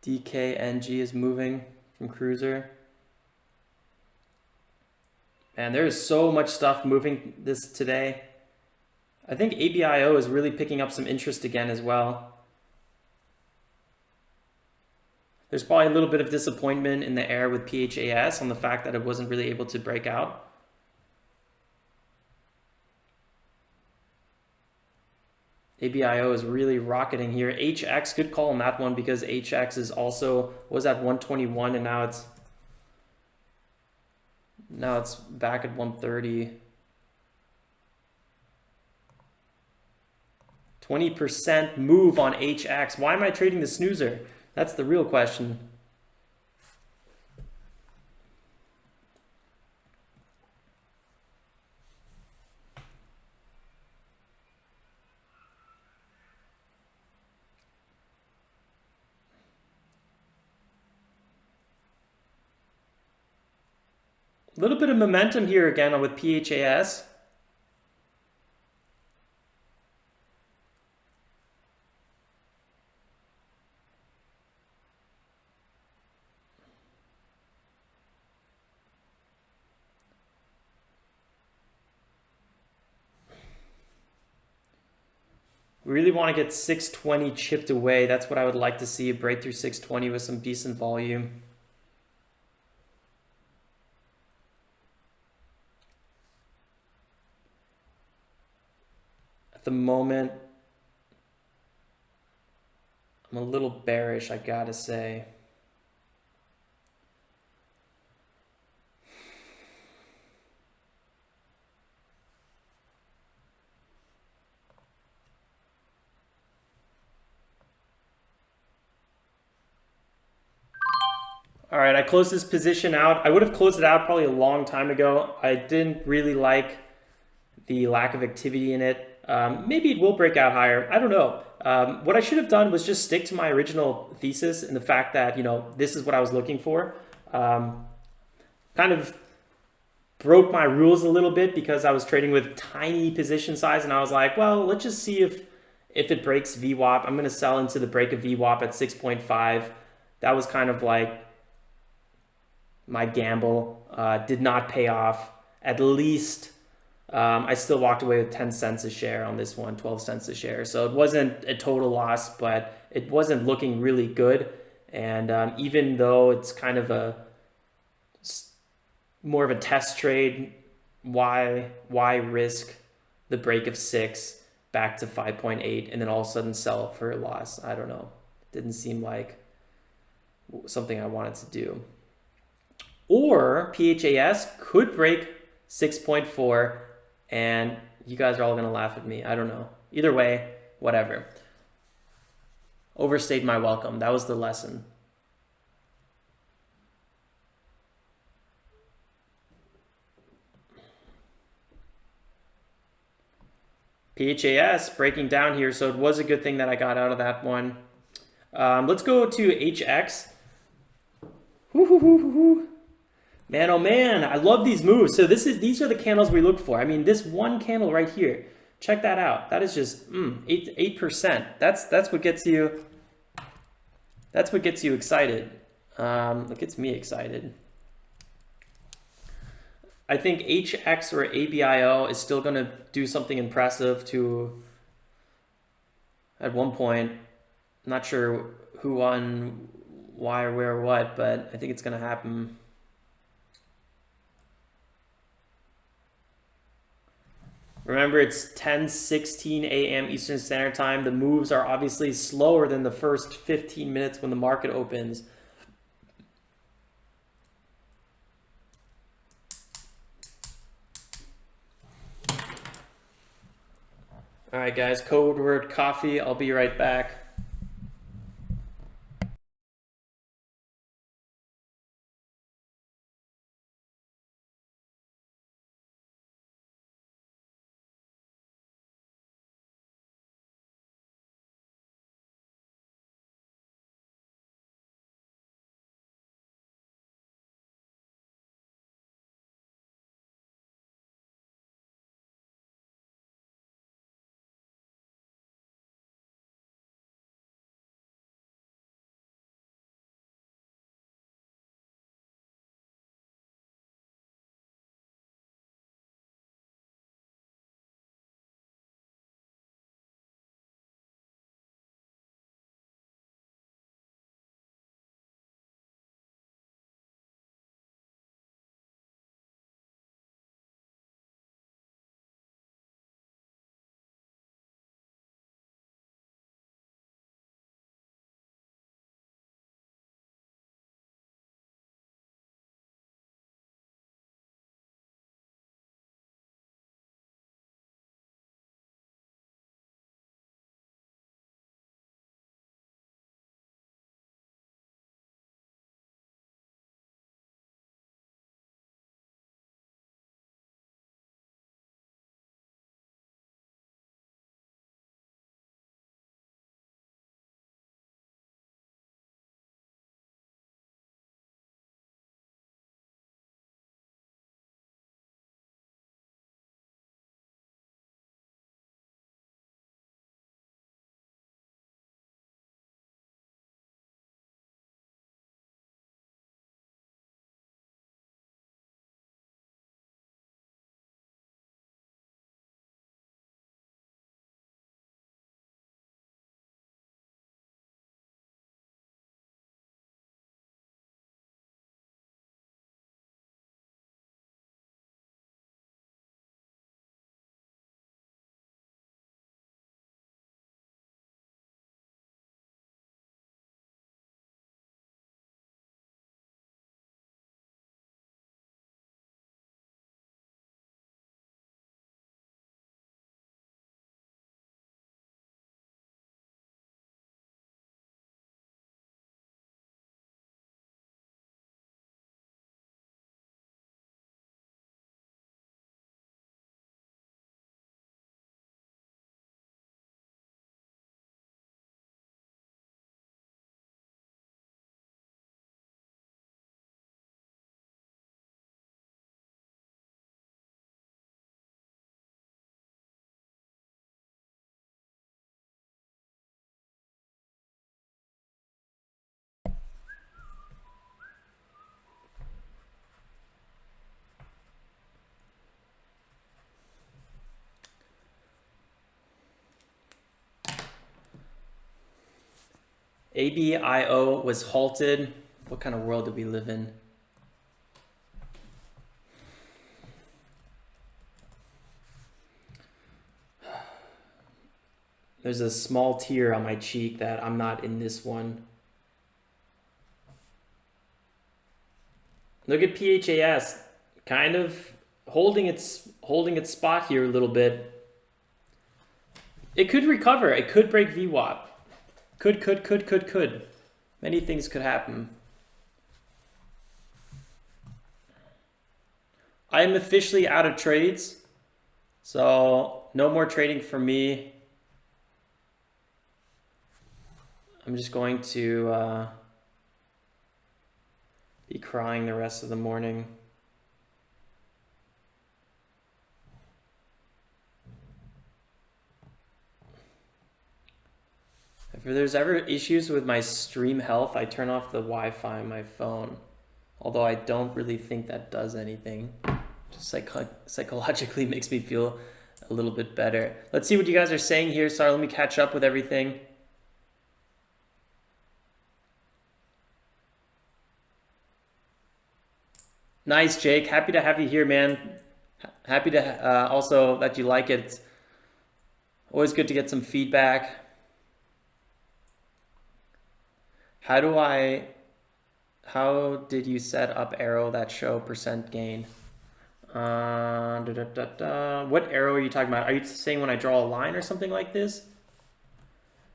DKNG is moving from cruiser. And there's so much stuff moving this today. I think ABIO is really picking up some interest again as well. There's probably a little bit of disappointment in the air with PHAS on the fact that it wasn't really able to break out. ABIO is really rocketing here. HX, good call on that one, because HX was at 121 and now it's back at 130. 20% move on HX. Why am I trading the snoozer? That's the real question. A little bit of momentum here again with PHAS. We really want to get 620 chipped away. That's what I would like to see, a break through 620 with some decent volume. At the moment, I'm a little bearish, I gotta say. All right, I closed this position out. I would have closed it out probably a long time ago. I didn't really like the lack of activity in it. Maybe it will break out higher. I don't know. What I should have done was just stick to my original thesis and the fact that, you know, this is what I was looking for. Kind of broke my rules a little bit because I was trading with tiny position size, and I was like, well, let's just see if it breaks VWAP. I'm going to sell into the break of VWAP at 6.5. That was kind of like my gamble. Did not pay off. At least I still walked away with 10 cents a share on this one, 12 cents a share. So it wasn't a total loss, but it wasn't looking really good. And even though it's kind of more of a test trade, why risk the break of 6 back to 5.8 and then all of a sudden sell for a loss? I don't know. Didn't seem like something I wanted to do. Or PHAS could break 6.4 and you guys are all going to laugh at me. I don't know. Either way, whatever. Overstayed my welcome. That was the lesson. PHAS breaking down here, so it was a good thing that I got out of that one. Let's go to HX. Man, oh man, I love these moves. So these are the candles we look for. I mean, this one candle right here, check that out. That is just 8%. That's what gets you. That's what gets you excited. It gets me excited. I think HX or ABIO is still going to do something impressive to, at one point, I'm not sure who won, why, or where, or what, but I think it's going to happen. Remember, it's 10:16 a.m. Eastern Standard Time. The moves are obviously slower than the first 15 minutes when the market opens. All right, guys, code word coffee. I'll be right back. ABIO was halted. What kind of world do we live in? There's a small tear on my cheek that I'm not in this one. Look at PHAS, kind of holding its spot here a little bit. It could recover. It could break VWAP. Could. Many things could happen. I am officially out of trades, so no more trading for me. I'm just going to be crying the rest of the morning. If there's ever issues with my stream health, I turn off the Wi-Fi on my phone. Although I don't really think that does anything. Just psychologically makes me feel a little bit better. Let's see what you guys are saying here. Sorry, let me catch up with everything. Nice, Jake. Happy to have you here, man. Happy to also that you like it. It's always good to get some feedback. How did you set up arrow that show percent gain? What arrow are you talking about? Are you saying when I draw a line or something like this?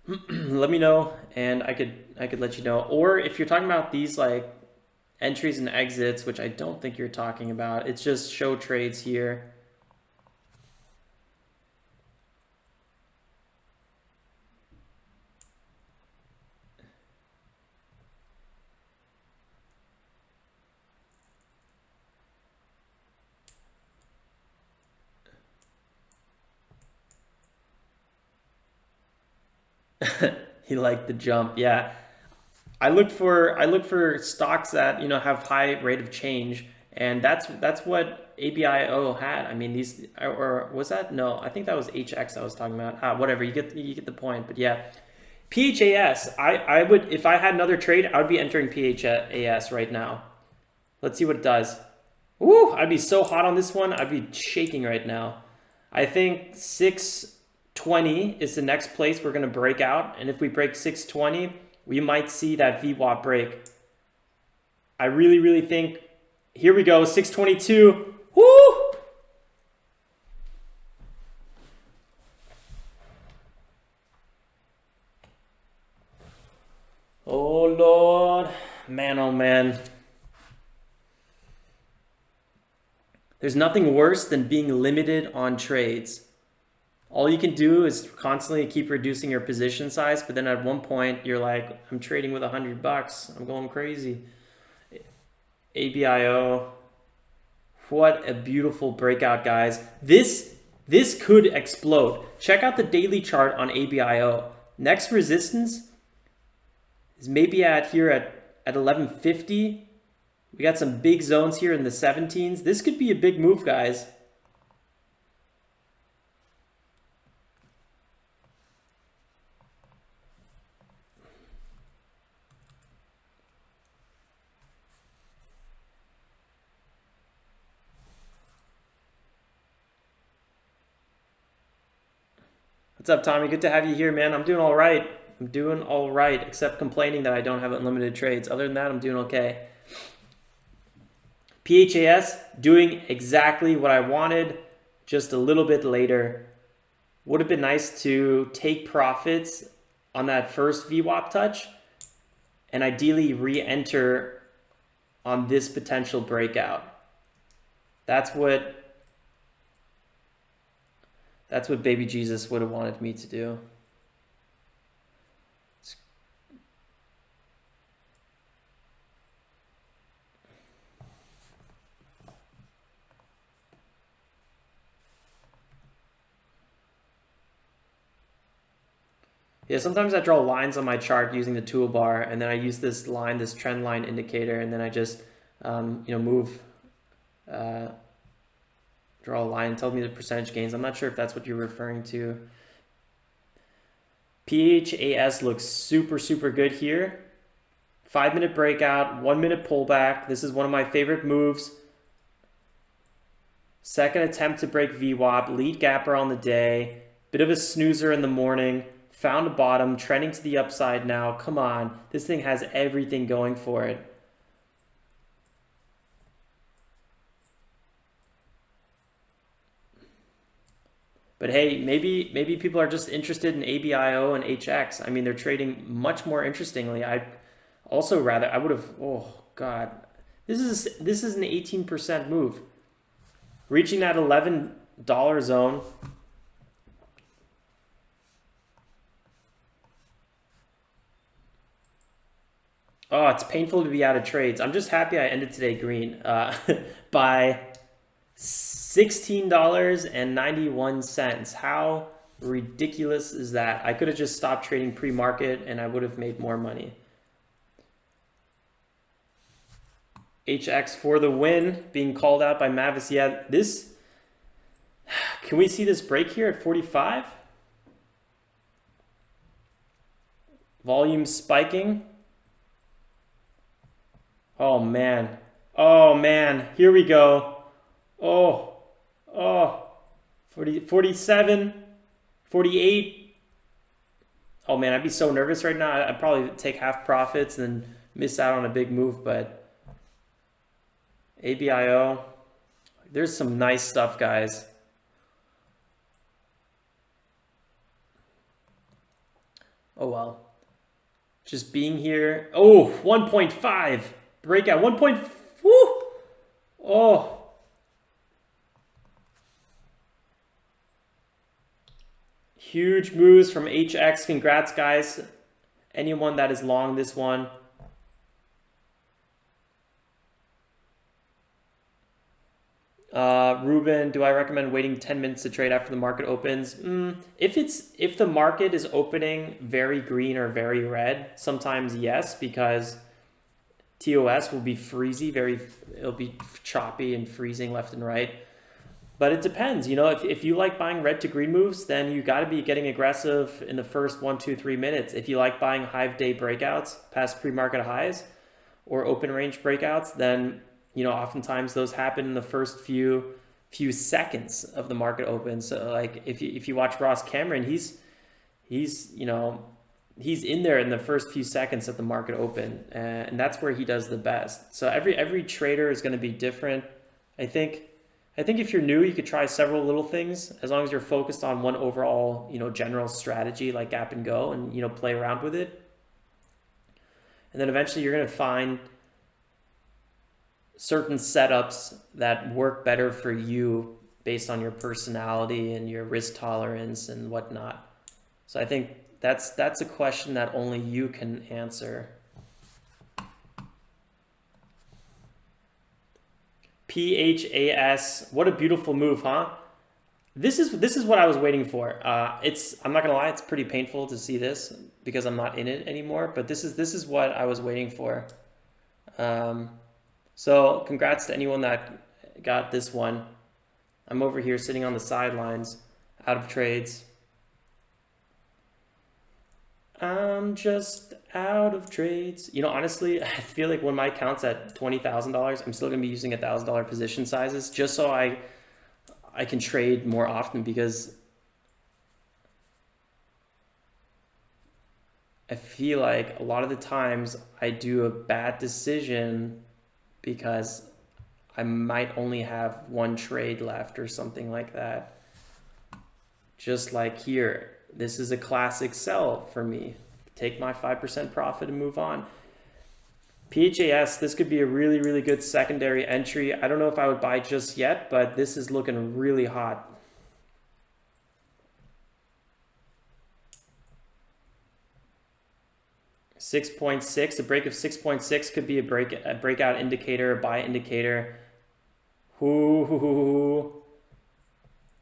Let me know and I could let you know. Or if you're talking about these like entries and exits, which I don't think you're talking about, it's just show trades here. He liked the jump. Yeah. I look for stocks that, you know, have high rate of change, and that's what ABIO had. I mean, these, or was that? No, I think that was HX I was talking about. Whatever, you get the point. But yeah, PHAS, I would, if I had another trade, I would be entering PHAS right now. Let's see what it does. Woo, I'd be so hot on this one. I'd be shaking right now. I think 620 is the next place we're going to break out, and if we break 620, we might see that VWAP break. I really think, here we go, 622. Woo! Oh Lord, man, oh man. There's nothing worse than being limited on trades. All you can do is constantly keep reducing your position size, but then at one point you're like, I'm trading with $100. I'm going crazy. ABIO. What a beautiful breakout, guys. This could explode. Check out the daily chart on ABIO. Next resistance is maybe at 1150. We got some big zones here in the 17s. This could be a big move, guys. What's up, Tommy? Good to have you here, man. I'm doing all right. I'm doing all right, except complaining that I don't have unlimited trades. Other than that, I'm doing okay. PHAS doing exactly what I wanted, just a little bit later. Would have been nice to take profits on that first VWAP touch and ideally re-enter on this potential breakout. That's what baby Jesus would have wanted me to do. Yeah, sometimes I draw lines on my chart using the toolbar, and then I use this line, this trend line indicator, and then I just move, draw a line, tell me the percentage gains. I'm not sure if that's what you're referring to. PHAS looks super, super good here. 5-minute breakout, 1-minute pullback. This is one of my favorite moves. Second attempt to break VWAP, lead gapper on the day. Bit of a snoozer in the morning. Found a bottom, trending to the upside now. Come on, this thing has everything going for it. But hey, maybe people are just interested in ABIO and HX. I mean, they're trading much more interestingly. I would have, oh God, this is an 18% move. Reaching that $11 zone. Oh, it's painful to be out of trades. I'm just happy I ended today green by $16.91. How ridiculous is that? I could have just stopped trading pre-market and I would have made more money. HX for the win, being called out by Mavis. Yeah, this, can we see this break here at 45? Volume spiking. Oh man. Oh man, here we go. Oh, 40, 47, 48. Oh man, I'd be so nervous right now. I'd probably take half profits and miss out on a big move, but ABIO, there's some nice stuff, guys. Oh well. Just being here. Oh, 1.5. Breakout. 1. Woo! Oh. Huge moves from HX. Congrats, guys. Anyone that is long this one. Ruben, do I recommend waiting 10 minutes to trade after the market opens? If the market is opening very green or very red, sometimes yes, because TOS will be freezy, it'll be choppy and freezing left and right. But it depends, you know, if you like buying red to green moves, then you got to be getting aggressive in the first 1, 2, 3 minutes. If you like buying hive day breakouts past pre-market highs or open range breakouts, then you know, oftentimes those happen in the first few seconds of the market open. So like if you watch Ross Cameron, he's in there in the first few seconds of the market open, and that's where he does the best. So every trader is going to be different. I think if you're new, you could try several little things as long as you're focused on one overall, you know, general strategy like gap and go, and you know, play around with it. And then eventually you're going to find certain setups that work better for you based on your personality and your risk tolerance and whatnot. So I think that's a question that only you can answer. PHAS, what a beautiful move, huh? This is what I was waiting for. I'm not gonna lie, it's pretty painful to see this because I'm not in it anymore, but this is what I was waiting for. So congrats to anyone that got this one. I'm over here sitting on the sidelines, out of trades. I'm just out of trades. You know, honestly, I feel like when my account's at $20,000, I'm still gonna be using $1,000 position sizes just so I can trade more often, because I feel like a lot of the times I do a bad decision because I might only have one trade left or something like that. Just like here, this is a classic sell for me. Take my 5% profit and move on. PHAS, this could be a really, really good secondary entry. I don't know if I would buy just yet, but this is looking really hot. $6.6, a break of 6.6 could be a breakout indicator, a buy indicator.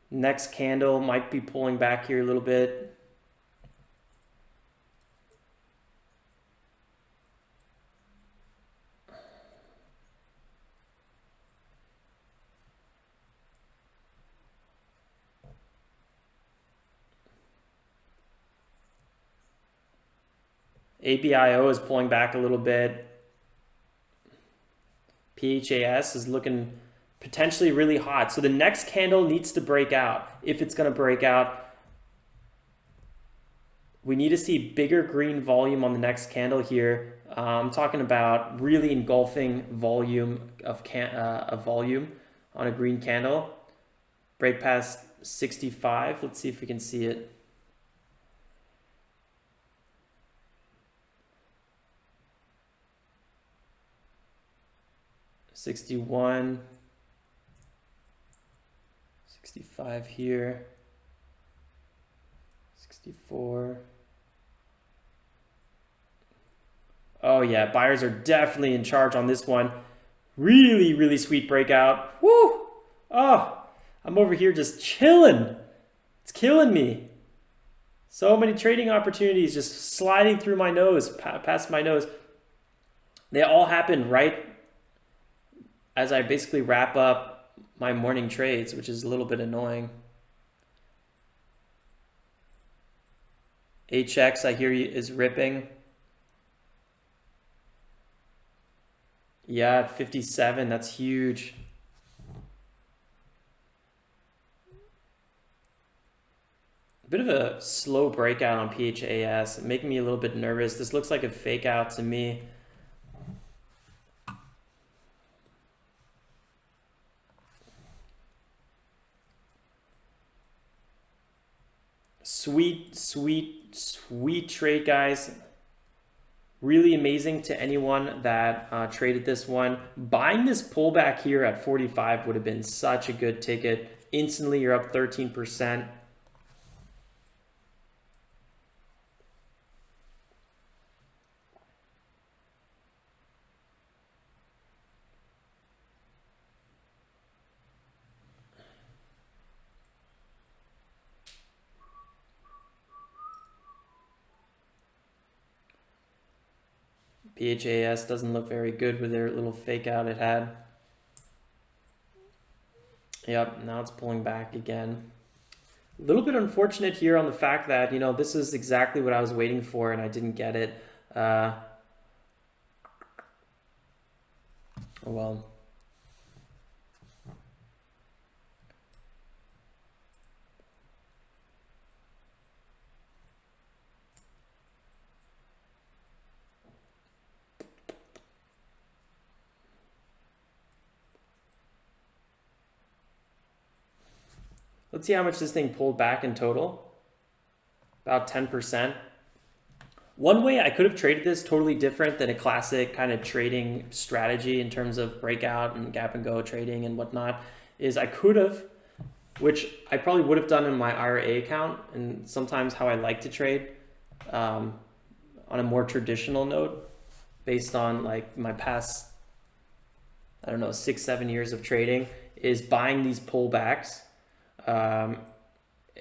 Next candle might be pulling back here a little bit. APIO is pulling back a little bit. PHAS is looking potentially really hot. So the next candle needs to break out. If it's going to break out, we need to see bigger green volume on the next candle here. I'm talking about really engulfing volume of volume on a green candle. Break past 65. Let's see if we can see it. $61, $65 here, $64. Oh yeah, buyers are definitely in charge on this one. Really, really sweet breakout. Woo! Oh, I'm over here just chilling. It's killing me. So many trading opportunities just sliding through my nose, past my nose. They all happen right as I basically wrap up my morning trades, which is a little bit annoying. HX, I hear you, is ripping. Yeah, 57, that's huge. A bit of a slow breakout on PHAS, making me a little bit nervous. This looks like a fake out to me. Sweet, sweet, sweet trade, guys. Really amazing to anyone that traded this one. Buying this pullback here at 45 would have been such a good ticket. Instantly, you're up 13%. PHAS doesn't look very good with their little fake out it had. Yep, now it's pulling back again. A little bit unfortunate here on the fact that, you know, this is exactly what I was waiting for and I didn't get it. Oh well. Let's see how much this thing pulled back in total. About 10%. One way I could have traded this totally different than a classic kind of trading strategy in terms of breakout and gap and go trading and whatnot is I could have, which I probably would have done in my IRA account and sometimes how I like to trade on a more traditional note based on like my past, I don't know, 6-7 years of trading is buying these pullbacks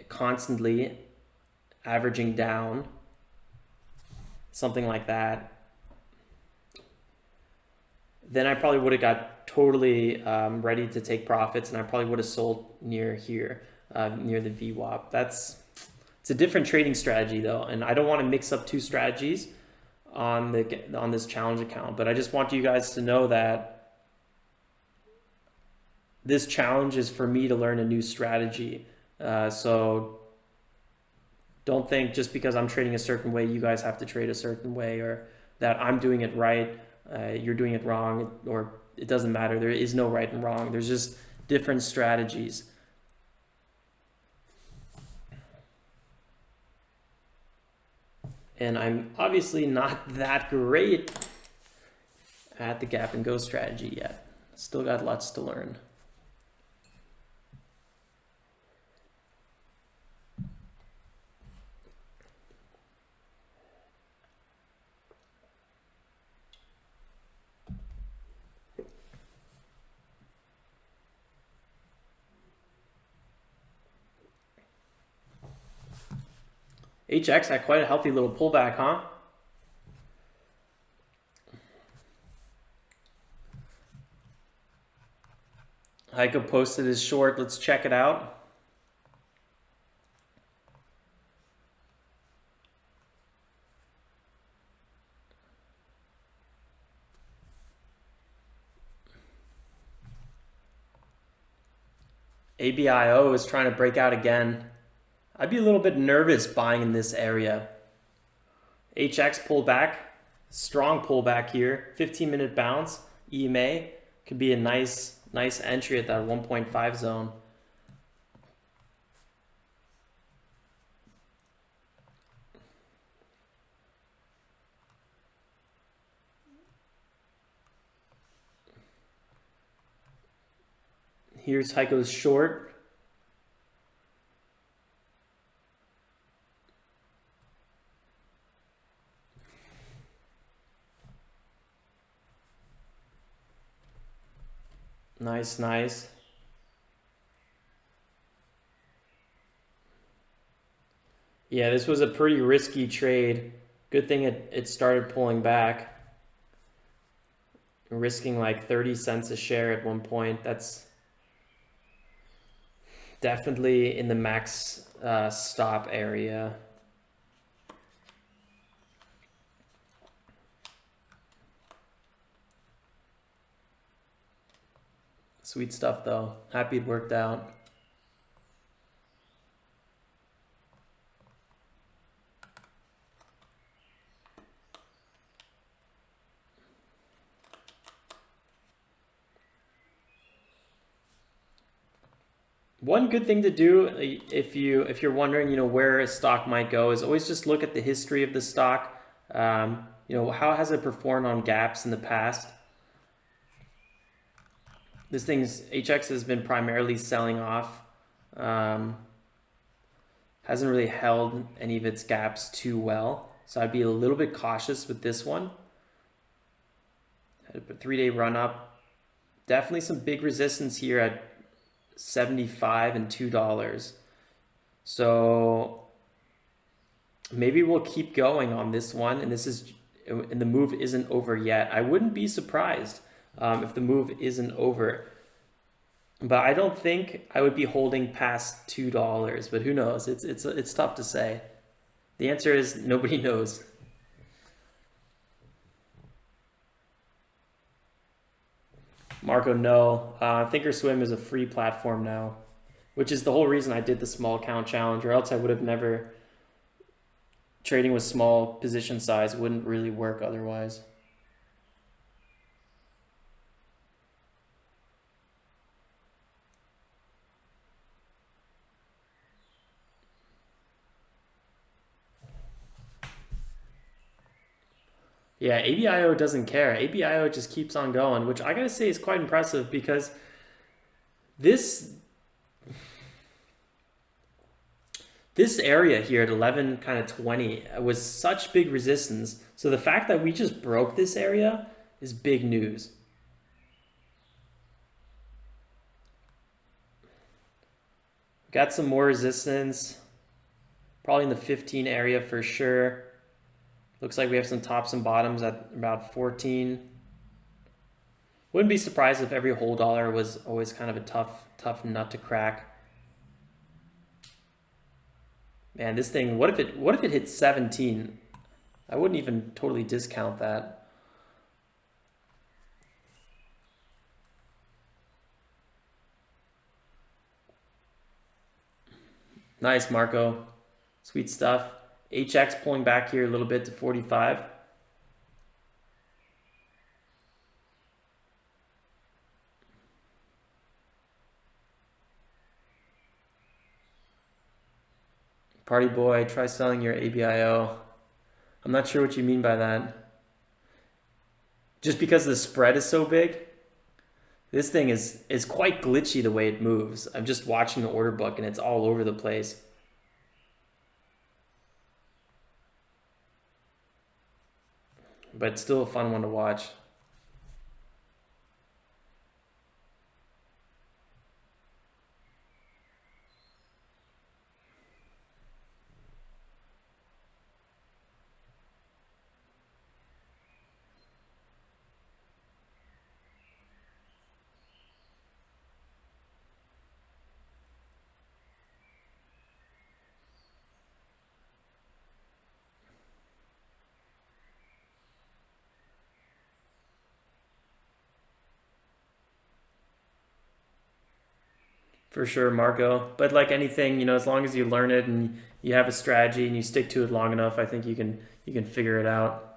constantly, averaging down, something like that. Then I probably would have got totally ready to take profits, and I probably would have sold near here, near the VWAP. It's a different trading strategy though, and I don't want to mix up two strategies on this challenge account. But I just want you guys to know that this challenge is for me to learn a new strategy. So don't think just because I'm trading a certain way, you guys have to trade a certain way, or that I'm doing it right, you're doing it wrong, or it doesn't matter. There is no right and wrong. There's just different strategies. And I'm obviously not that great at the gap and go strategy yet. Still got lots to learn. HX had quite a healthy little pullback, huh? Heiko posted his short. Let's check it out. ABIO is trying to break out again. I'd be a little bit nervous buying in this area. HX pulled back, strong pullback here, 15-minute bounce. EMA could be a nice entry at that 1.5 zone. Here's Heiko's short. Nice, nice. Yeah, this was a pretty risky trade. Good thing it started pulling back. Risking like 30 cents a share at one point. That's definitely in the max stop area. Sweet stuff though. Happy it worked out. One good thing to do if you're wondering, where a stock might go, is always just look at the history of the stock. How has it performed on gaps in the past? This thing's HX has been primarily selling off. Hasn't really held any of its gaps too well, so I'd be a little bit cautious with this one. Had a 3-day run up. Definitely some big resistance here at 75 and $2. So maybe we'll keep going on this one, and the move isn't over yet. I wouldn't be surprised if the move isn't over, but I don't think I would be holding past $2. But who knows? It's tough to say. The answer is nobody knows. Marco, no. ThinkorSwim is a free platform now, which is the whole reason I did the small count challenge, or else I would have never. Trading with small position size wouldn't really work otherwise. Yeah, ABIO doesn't care. ABIO just keeps on going, which I gotta say is quite impressive, because this area here at 11 kind of 20 was such big resistance. So the fact that we just broke this area is big news. Got some more resistance, probably in the 15 area for sure. Looks like we have some tops and bottoms at about 14. Wouldn't be surprised if every whole dollar was always kind of a tough nut to crack. Man, this thing, what if it hit 17? I wouldn't even totally discount that. Nice, Marco. Sweet stuff. HX pulling back here a little bit to 45. Party boy, try selling your ABIO. I'm not sure what you mean by that. Just because the spread is so big? This thing is quite glitchy the way it moves. I'm just watching the order book and it's all over the place. But still a fun one to watch. For sure, Marco. But like anything, you know, as long as you learn it and you have a strategy and you stick to it long enough, I think you can figure it out.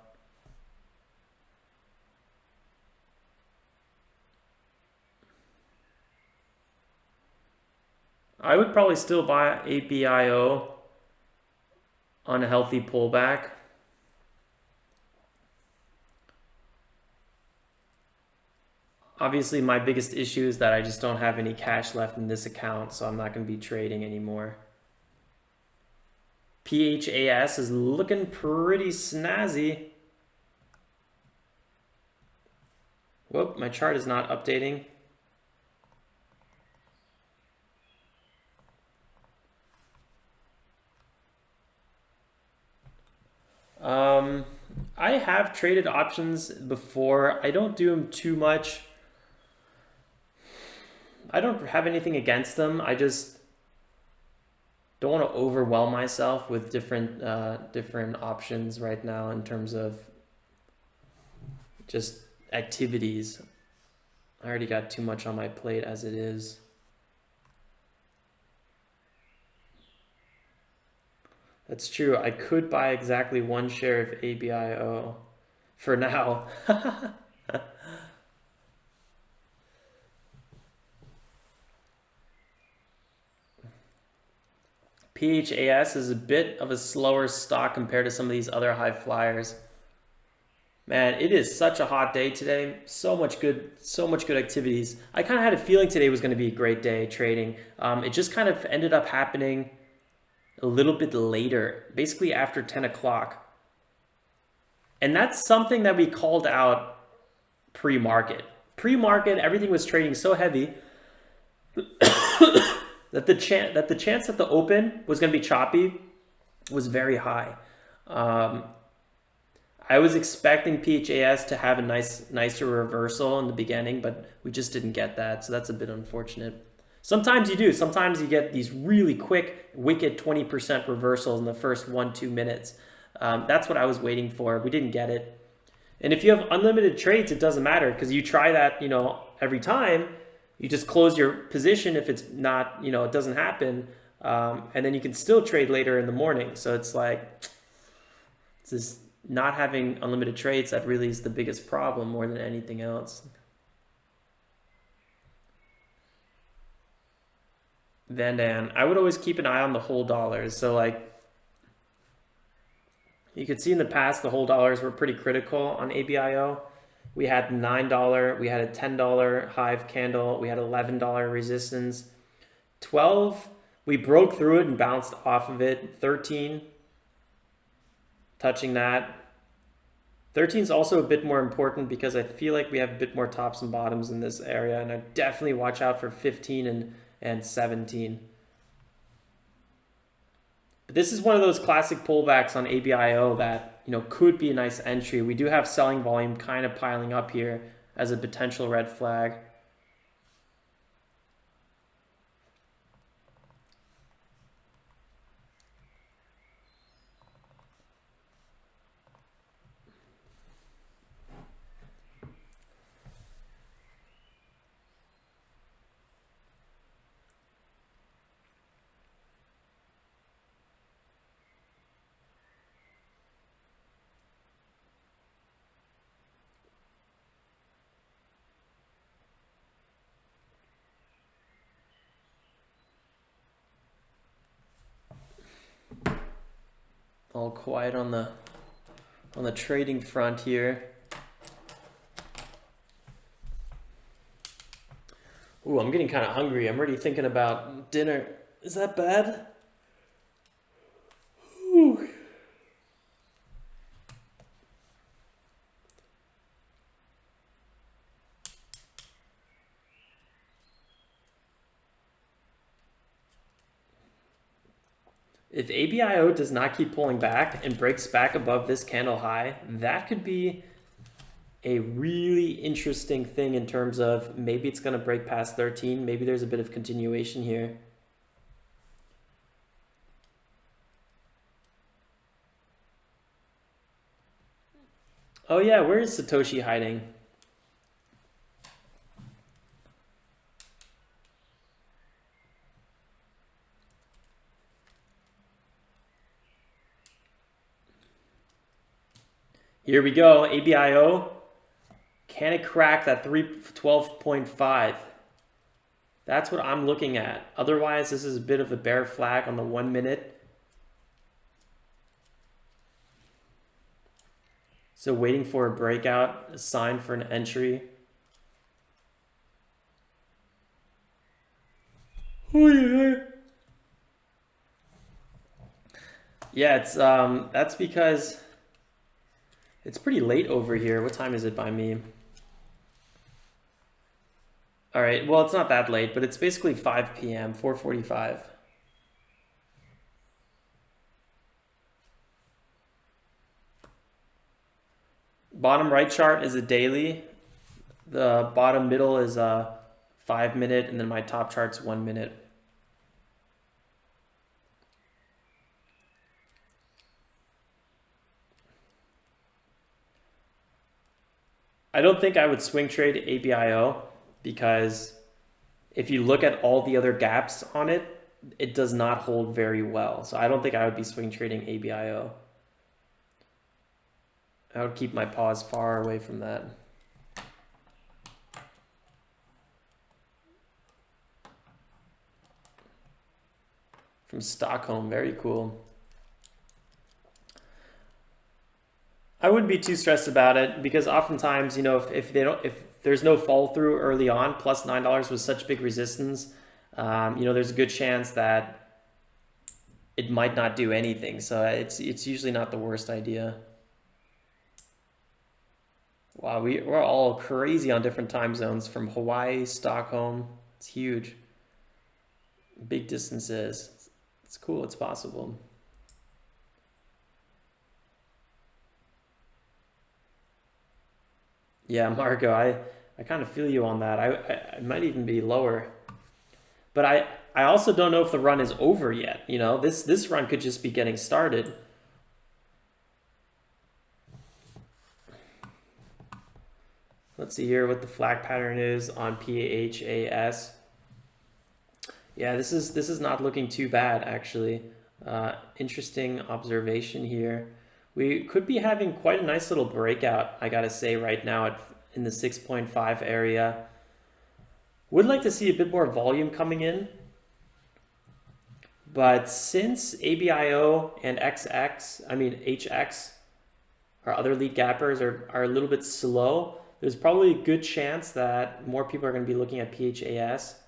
I would probably still buy ABIO on a healthy pullback. Obviously, my biggest issue is that I just don't have any cash left in this account, so I'm not going to be trading anymore. PHAS is looking pretty snazzy. Whoop, my chart is not updating. I have traded options before. I don't do them too much. I don't have anything against them. I just don't want to overwhelm myself with different options right now in terms of just activities. I already got too much on my plate as it is. That's true. I could buy exactly one share of ABIO for now. PHAS is a bit of a slower stock compared to some of these other high flyers. Man, it is such a hot day today. So much good activities. I kind of had a feeling today was going to be a great day trading. It just kind of ended up happening a little bit later, basically after 10 o'clock. And that's something that we called out pre-market. Pre-market, everything was trading so heavy that the chance that the open was going to be choppy was very high. I was expecting PHAS to have a nicer reversal in the beginning, but we just didn't get that, so that's a bit unfortunate. Sometimes you do. Sometimes you get these really quick, wicked 20% reversals in the first 1-2 minutes. That's what I was waiting for. We didn't get it. And if you have unlimited trades, it doesn't matter because you try that, you know, every time. You just close your position if it's not, you know, it doesn't happen. And then you can still trade later in the morning. So it's like, it's this not having unlimited trades that really is the biggest problem more than anything else. Van Dan, I would always keep an eye on the whole dollars. So like, you could see in the past, the whole dollars were pretty critical on ABIO. We had $9, we had a $10 hive candle, we had $11 resistance. 12, we broke through it and bounced off of it. 13, touching that. 13 is also a bit more important because I feel like we have a bit more tops and bottoms in this area, and I definitely watch out for 15 and 17. But this is one of those classic pullbacks on ABIO that, you know, could be a nice entry. We do have selling volume kind of piling up here as a potential red flag. All quiet on the trading front here. Ooh, I'm getting kind of hungry. I'm already thinking about dinner. Is that bad? Ooh. If ABIO does not keep pulling back and breaks back above this candle high, that could be a really interesting thing in terms of maybe it's going to break past 13. Maybe there's a bit of continuation here. Oh yeah, where is Satoshi hiding? Here we go. ABIO. Can it crack that 312.5? That's what I'm looking at. Otherwise, this is a bit of a bear flag on the 1 minute. So waiting for a breakout, a sign for an entry. Oh yeah. Yeah, it's that's because it's pretty late over here. What time is it by me? All right, well, it's not that late, but it's basically 5 p.m., 4:45. Bottom right chart is a daily. The bottom middle is a 5 minute, and then my top chart's 1 minute. I don't think I would swing trade ABIO because if you look at all the other gaps on it, it does not hold very well. So I don't think I would be swing trading ABIO. I would keep my paws far away from that. From Stockholm, very cool. I wouldn't be too stressed about it because oftentimes, you know, if there's no follow through early on, plus $9 was such big resistance, you know, there's a good chance that it might not do anything. So it's usually not the worst idea. Wow, we're all crazy on different time zones from Hawaii, Stockholm. It's huge. Big distances. It's cool, it's possible. Yeah, Marco, I kind of feel you on that. I might even be lower. But I also don't know if the run is over yet. You know, this run could just be getting started. Let's see here what the flag pattern is on PHAS. Yeah, this is not looking too bad actually. Interesting observation here. We could be having quite a nice little breakout, I gotta say, right now in the 6.5 area. Would like to see a bit more volume coming in. But since ABIO and HX, our other lead gappers are a little bit slow, there's probably a good chance that more people are going to be looking at PHAS.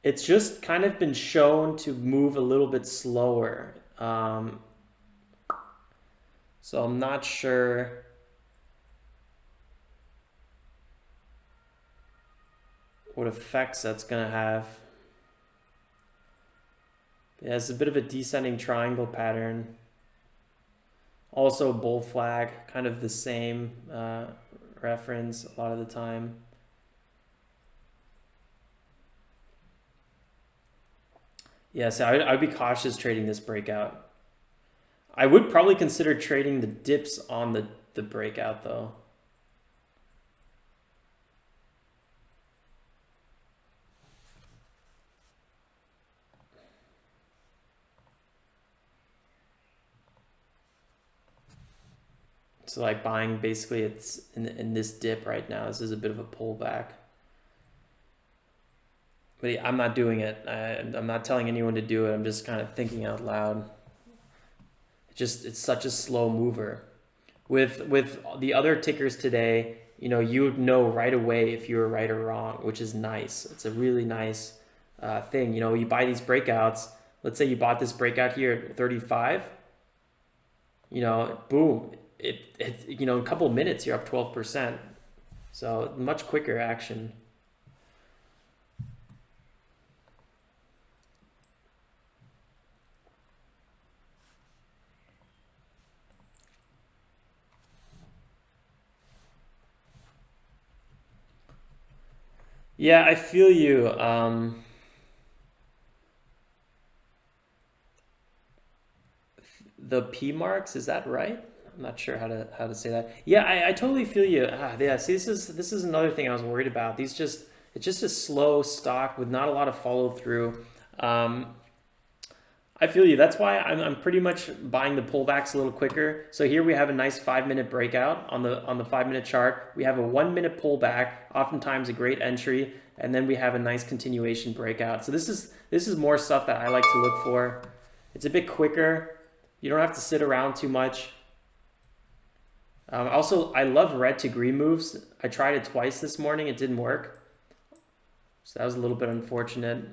It's just kind of been shown to move a little bit slower. So I'm not sure what effects that's going to have. Yeah, it's a bit of a descending triangle pattern. Also bull flag, kind of the same reference a lot of the time. Yeah, so I'd be cautious trading this breakout. I would probably consider trading the dips on the breakout though. So like buying, basically it's in this dip right now. This is a bit of a pullback. But yeah, I'm not doing it. I'm not telling anyone to do it. I'm just kind of thinking out loud. It's such a slow mover. With the other tickers today, you know, you would know right away if you were right or wrong, which is nice. It's a really nice thing. You know, you buy these breakouts. Let's say you bought this breakout here at 35. You know, boom. You know, in a couple of minutes you're up 12%. So much quicker action. Yeah, I feel you. The P marks, is that right? I'm not sure how to say that. Yeah, I totally feel you. Yeah, see, this is another thing I was worried about. It's just a slow stock with not a lot of follow through. I feel you. That's why I'm pretty much buying the pullbacks a little quicker. So here we have a nice 5-minute breakout on the 5-minute chart. We have a 1-minute pullback, oftentimes a great entry, and then we have a nice continuation breakout. So this is more stuff that I like to look for. It's a bit quicker. You don't have to sit around too much. Also, I love red to green moves. I tried it twice this morning. It didn't work. So that was a little bit unfortunate.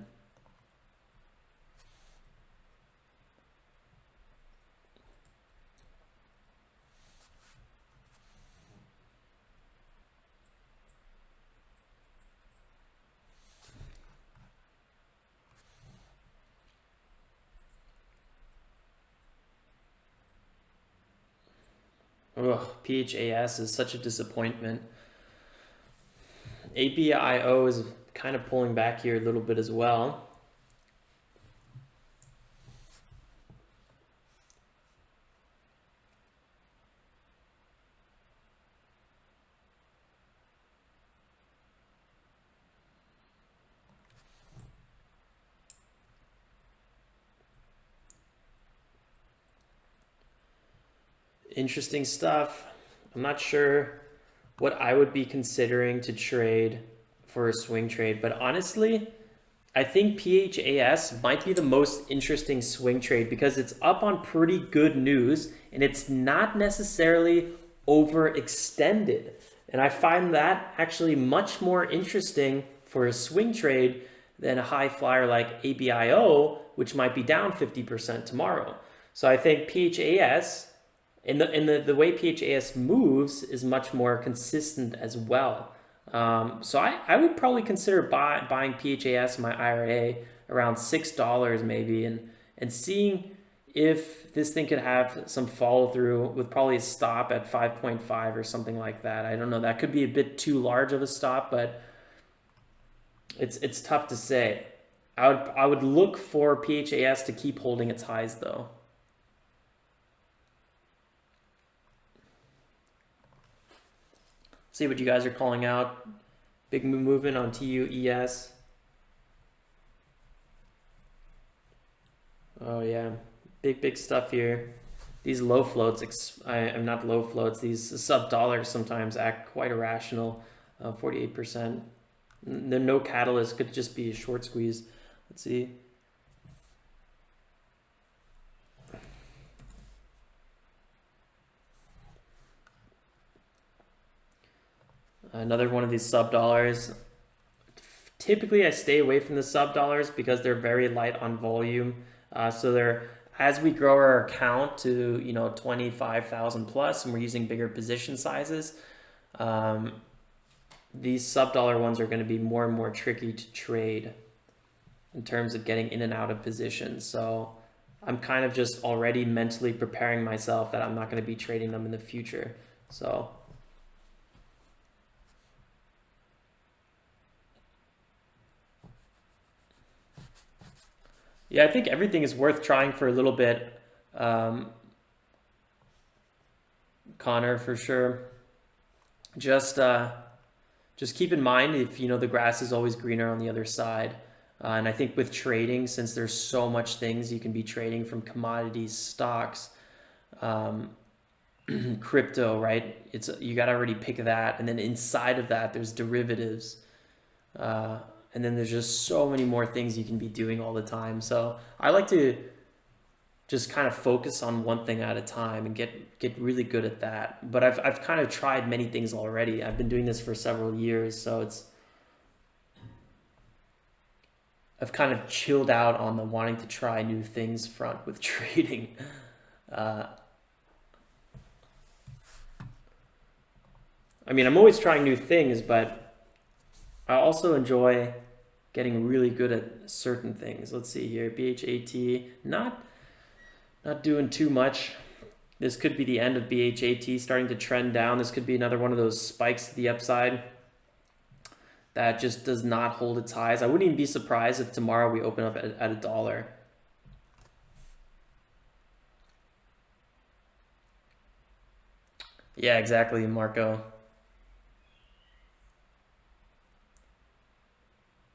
Ugh, PHAS is such a disappointment. ABIO is kind of pulling back here a little bit as well. Interesting stuff. I'm not sure what I would be considering to trade for a swing trade, but honestly, I think PHAS might be the most interesting swing trade because it's up on pretty good news and it's not necessarily overextended. And I find that actually much more interesting for a swing trade than a high flyer like ABIO, which might be down 50% tomorrow. So I think PHAS, and the way PHAS moves is much more consistent as well. So I would probably consider buying PHAS in my IRA around $6 maybe, and seeing if this thing could have some follow through with probably a stop at 5.5 or something like that. I don't know. That could be a bit too large of a stop, but it's tough to say. I would look for PHAS to keep holding its highs though. See what you guys are calling out. Big movement on TUES. Oh yeah, big stuff here. These low floats, I'm not low floats, these sub dollars sometimes act quite irrational. 48%. There no catalyst, could just be a short squeeze. Let's see. Another one of these sub dollars. Typically I stay away from the sub dollars because they're very light on volume. So they're, as we grow our account to 25,000 plus and we're using bigger position sizes, these sub dollar ones are going to be more and more tricky to trade in terms of getting in and out of positions. So I'm kind of just already mentally preparing myself that I'm not going to be trading them in the future. So yeah, I think everything is worth trying for a little bit, Connor, for sure. Just keep in mind if the grass is always greener on the other side. And I think with trading, since there's so much things you can be trading from commodities, stocks, crypto, right? You got to already pick that, and then inside of that, there's derivatives. And then there's just so many more things you can be doing all the time. So I like to just kind of focus on one thing at a time and get really good at that. But I've kind of tried many things already. I've been doing this for several years, so I've kind of chilled out on the wanting to try new things front with trading. I mean, I'm always trying new things, but I also enjoy getting really good at certain things. Let's see here, BHAT, not doing too much. This could be the end of BHAT, starting to trend down. This could be another one of those spikes to the upside that just does not hold its highs. I wouldn't even be surprised if tomorrow we open up at $1. Yeah, exactly, Marco.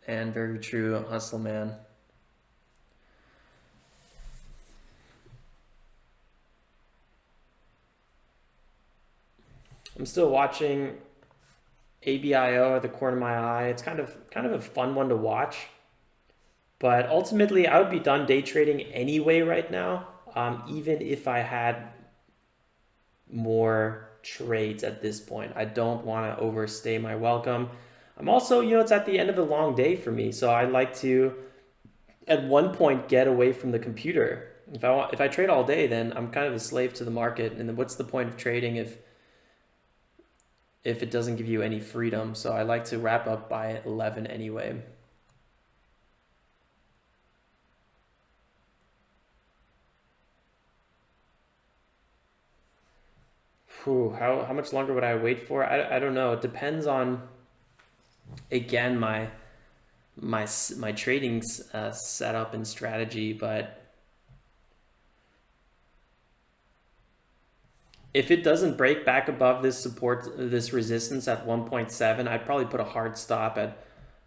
And very true, hustle man. I'm still watching ABIO at the corner of my eye. It's kind of a fun one to watch. But ultimately, I would be done day trading anyway right now, even if I had more trades at this point. I don't want to overstay my welcome. I'm also, it's at the end of a long day for me, so I like to, at one point, get away from the computer. If I trade all day, then I'm kind of a slave to the market, and then what's the point of trading if it doesn't give you any freedom? So I like to wrap up by 11 anyway. Whew, how much longer would I wait for? I don't know. It depends on, again, my trading setup and strategy, but if it doesn't break back above this resistance at 1.7, I'd probably put a hard stop at,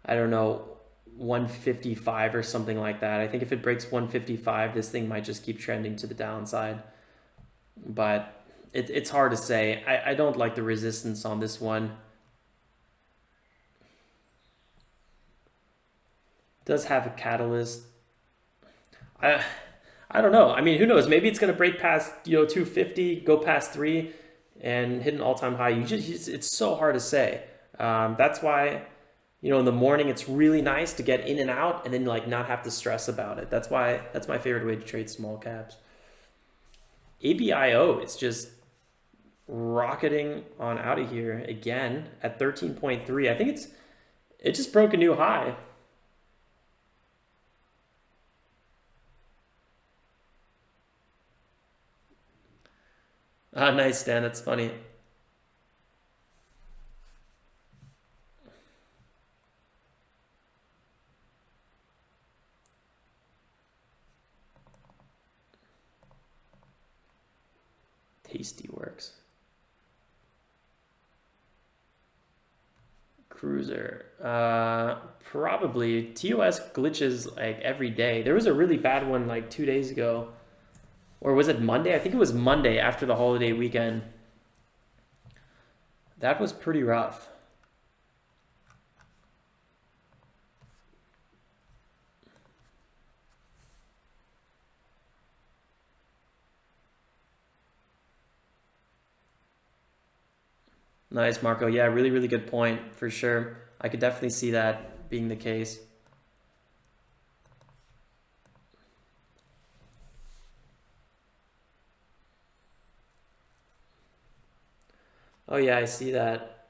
I don't know, 155 or something like that. I think if it breaks 155, this thing might just keep trending to the downside. But it's hard to say. I don't like the resistance on this one. It does have a catalyst. I don't know. I mean, who knows? Maybe it's going to break past 250, go past 3, and hit an all-time high. It's so hard to say. That's why in the morning it's really nice to get in and out, and then like not have to stress about it. That's my favorite way to trade small caps. ABIO is just rocketing on out of here again at 13.3. I think it just broke a new high. Nice, Dan. That's funny. Tasty works. Cruiser. Probably. TOS glitches like every day. There was a really bad one like 2 days ago. Or was it Monday? I think it was Monday after the holiday weekend. That was pretty rough. Nice, Marco. Yeah, really, really good point for sure. I could definitely see that being the case. Oh yeah, I see that.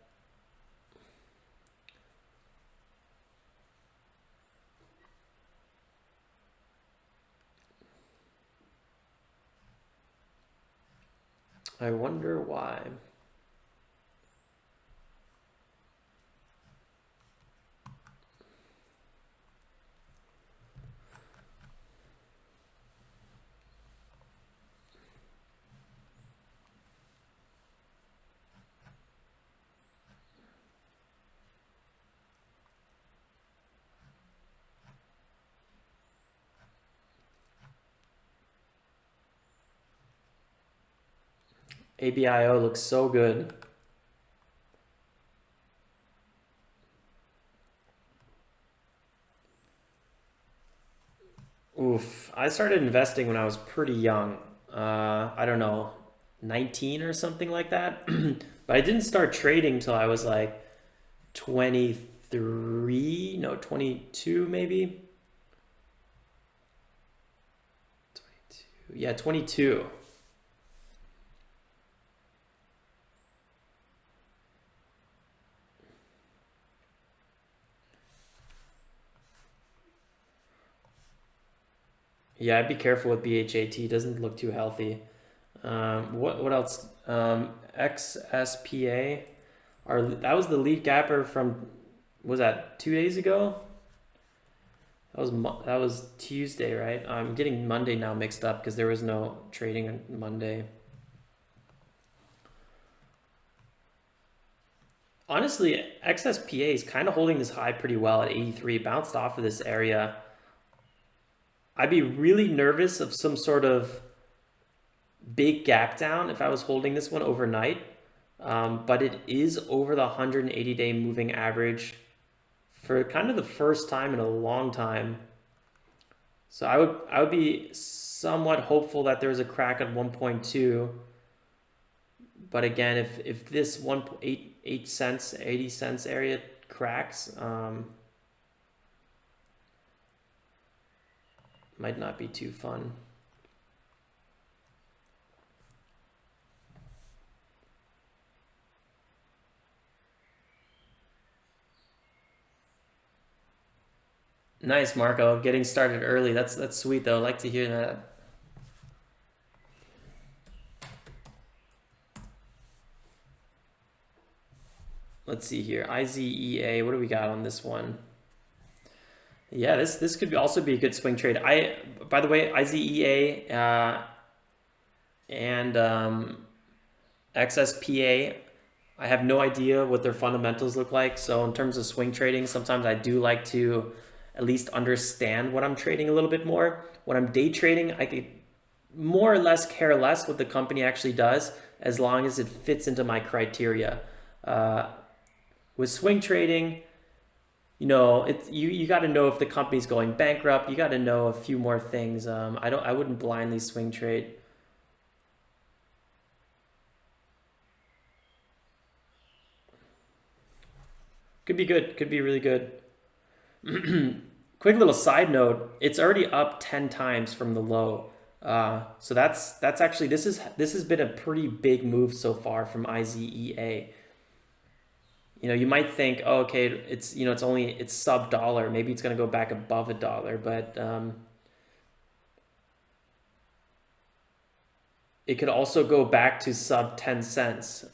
I wonder why. ABIO looks so good. Oof. I started investing when I was pretty young. I don't know, 19 or something like that. But I didn't start trading till I was like 23, no, 22 maybe. 22. Yeah, 22. Yeah, I'd be careful with BHAT. It doesn't look too healthy. What else? XSPA. That was the lead gapper from, was that 2 days ago? That was Tuesday, right? I'm getting Monday now mixed up because there was no trading on Monday. Honestly, XSPA is kind of holding this high pretty well at 83. Bounced off of this area. I'd be really nervous of some sort of big gap down if I was holding this one overnight. but it is over the 180-day moving average for kind of the first time in a long time. So I would be somewhat hopeful that there's a crack at 1.2. But again, if this 1.88 cents, 80 cents area cracks, might not be too fun. Nice, Marco. Getting started early. That's sweet though. I like to hear that. Let's see here. IZEA. What do we got on this one? Yeah, this could also be a good swing trade. By the way, IZEA and XSPA, I have no idea what their fundamentals look like. So in terms of swing trading, sometimes I do like to at least understand what I'm trading a little bit more. When I'm day trading, I could more or less care less what the company actually does as long as it fits into my criteria. With swing trading, you know, you got to know if the company's going bankrupt. You got to know a few more things. I wouldn't blindly swing trade. Could be good. Could be really good. Quick little side note: it's already up 10 times from the low. So that's actually this has been a pretty big move so far from IZEA. You know, you might think, oh, okay, it's sub dollar. Maybe it's going to go back above a dollar, but it could also go back to sub 10 cents.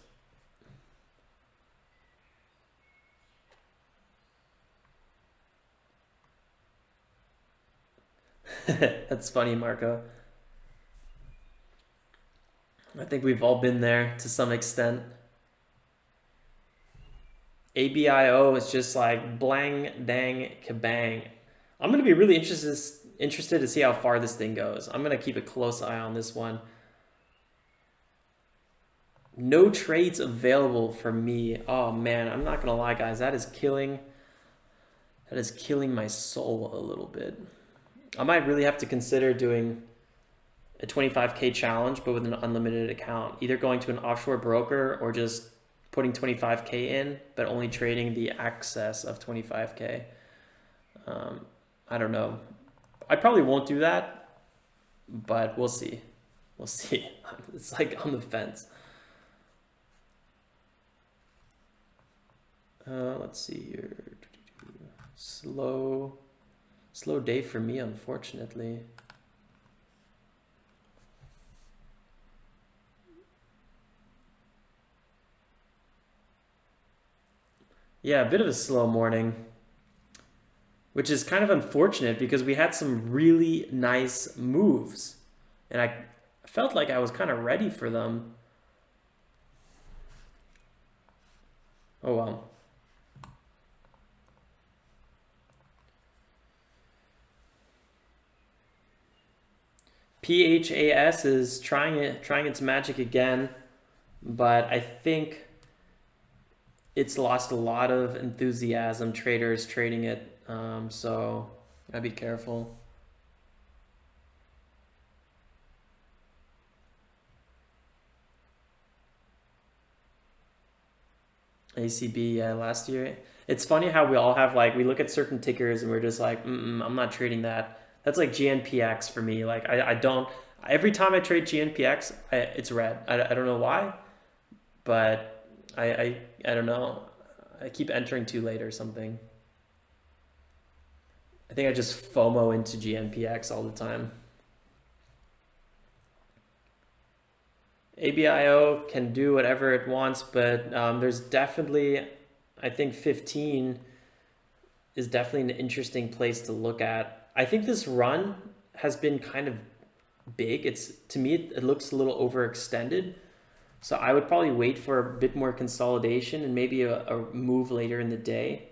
That's funny, Marco. I think we've all been there to some extent. ABIO is just like blang, dang, kabang. I'm going to be really interested to see how far this thing goes. I'm going to keep a close eye on this one. No trades available for me. Oh man, I'm not going to lie, guys. That is killing my soul a little bit. I might really have to consider doing a 25K challenge, but with an unlimited account. Either going to an offshore broker or just putting 25K in, but only trading the excess of 25K. I don't know. I probably won't do that, but we'll see. We'll see. It's like on the fence. Let's see here. Slow day for me, unfortunately. Yeah, a bit of a slow morning, which is kind of unfortunate because we had some really nice moves and I felt like I was kind of ready for them. Oh well. PHAS is trying its magic again, but I think it's lost a lot of enthusiasm, traders trading it, so I'd be careful. ACB, yeah, last year. It's funny how we all have like, we look at certain tickers and we're just like, I'm not trading that. That's like GNPX for me. Like I don't, every time I trade GNPX, it's red. I don't know why, but I don't know. I keep entering too late or something. I think I just FOMO into GNPX all the time. ABIO can do whatever it wants, but there's definitely, I think 15 is definitely an interesting place to look at. I think this run has been kind of big. To me, it looks a little overextended. So I would probably wait for a bit more consolidation and maybe a move later in the day.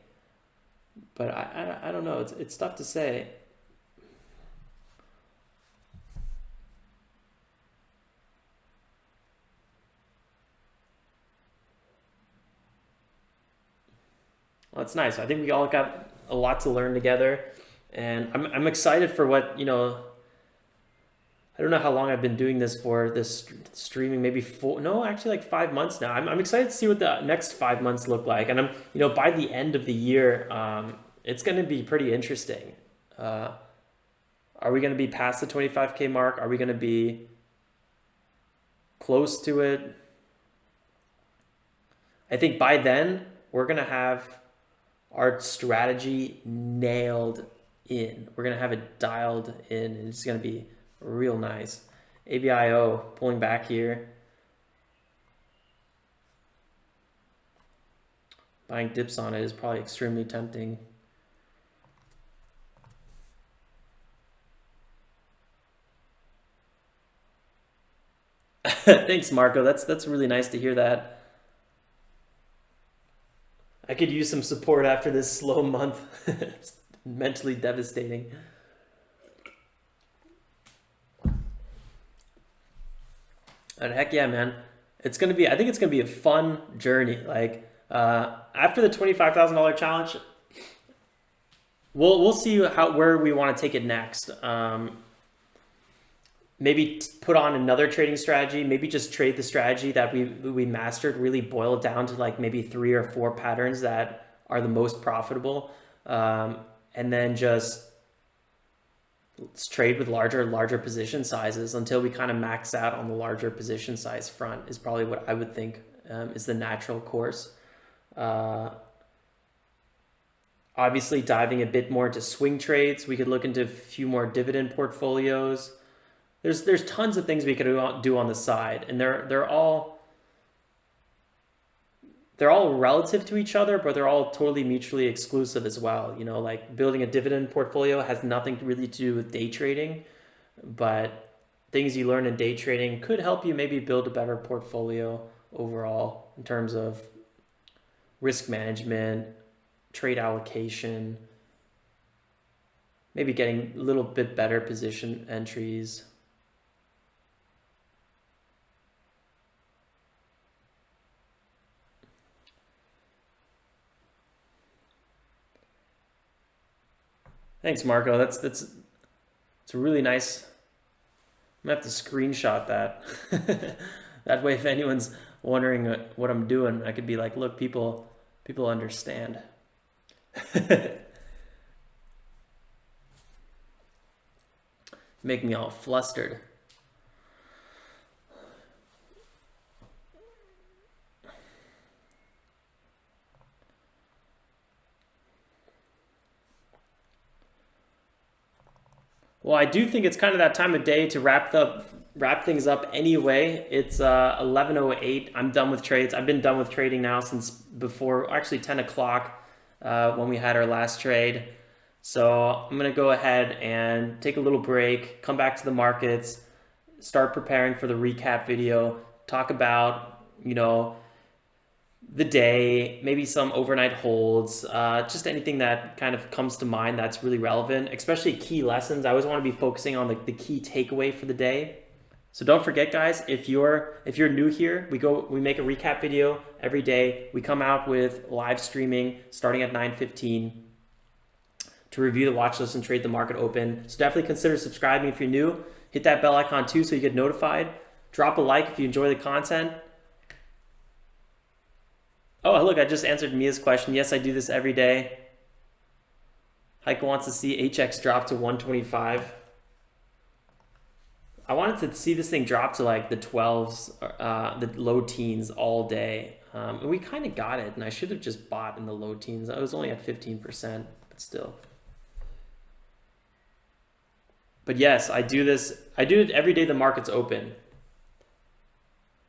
But I don't know. It's tough to say. Well, it's nice. I think we all got a lot to learn together, and I'm excited for what, you know, I don't know how long I've been doing this for, this streaming, maybe actually like 5 months now. I'm excited to see what the next 5 months look like. And you know, by the end of the year, it's going to be pretty interesting. Are we going to be past the 25K mark? Are we going to be close to it? I think by then we're going to have our strategy nailed in. We're going to have it dialed in, and it's going to be real nice. ABIO pulling back here. Buying dips on it is probably extremely tempting. Thanks, Marco. That's really nice to hear that. I could use some support after this slow month. It's mentally devastating. And heck yeah, man. It's gonna be, I think it's gonna be a fun journey. Like after the $25,000 challenge, we'll see where we want to take it next. Maybe put on another trading strategy. Maybe just trade the strategy that we mastered. Really boil it down to like maybe 3 or 4 patterns that are the most profitable, and then just let's trade with larger position sizes until we kind of max out on the larger position size front. Is probably what I would think is the natural course. Obviously, diving a bit more into swing trades, we could look into a few more dividend portfolios. There's tons of things we could do on the side, and they're all relative to each other, but they're all totally mutually exclusive as well. You know, like building a dividend portfolio has nothing really to do with day trading, but things you learn in day trading could help you maybe build a better portfolio overall in terms of risk management, trade allocation, maybe getting a little bit better position entries. Thanks, Marco. It's really nice. I'm gonna have to screenshot that. That way, if anyone's wondering what I'm doing, I could be like, look, people understand. Make me all flustered. Well, I do think it's kind of that time of day to wrap things up anyway. It's 11:08. I'm done with trades. I've been done with trading now since before, actually 10 o'clock when we had our last trade. So I'm going to go ahead and take a little break, come back to the markets, start preparing for the recap video, talk about, you know, the day, maybe some overnight holds, just anything that kind of comes to mind that's really relevant, especially key lessons. I always want to be focusing on the key takeaway for the day. So don't forget, guys, if you're new here, we make a recap video every day. We come out with live streaming starting at 9:15 to review the watch list and trade the market open. So definitely consider subscribing if you're new. Hit that bell icon too so you get notified. Drop a like if you enjoy the content. Oh, look, I just answered Mia's question. Yes, I do this every day. Heiko wants to see HX drop to 125. I wanted to see this thing drop to like the 12s, the low teens all day. And we kind of got it, and I should have just bought in the low teens. I was only at 15%, but still. But yes, I do this. I do it every day the market's open.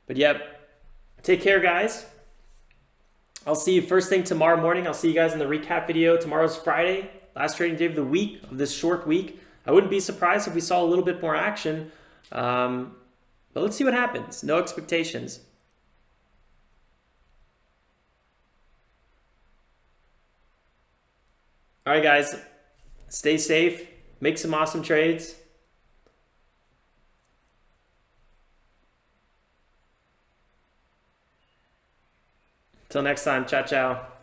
But yep, take care, guys. I'll see you first thing tomorrow morning. I'll see you guys in the recap video. Tomorrow's Friday, last trading day of the week, of this short week. I wouldn't be surprised if we saw a little bit more action. But let's see what happens. No expectations. All right, guys. Stay safe. Make some awesome trades. Till next time. Ciao, ciao.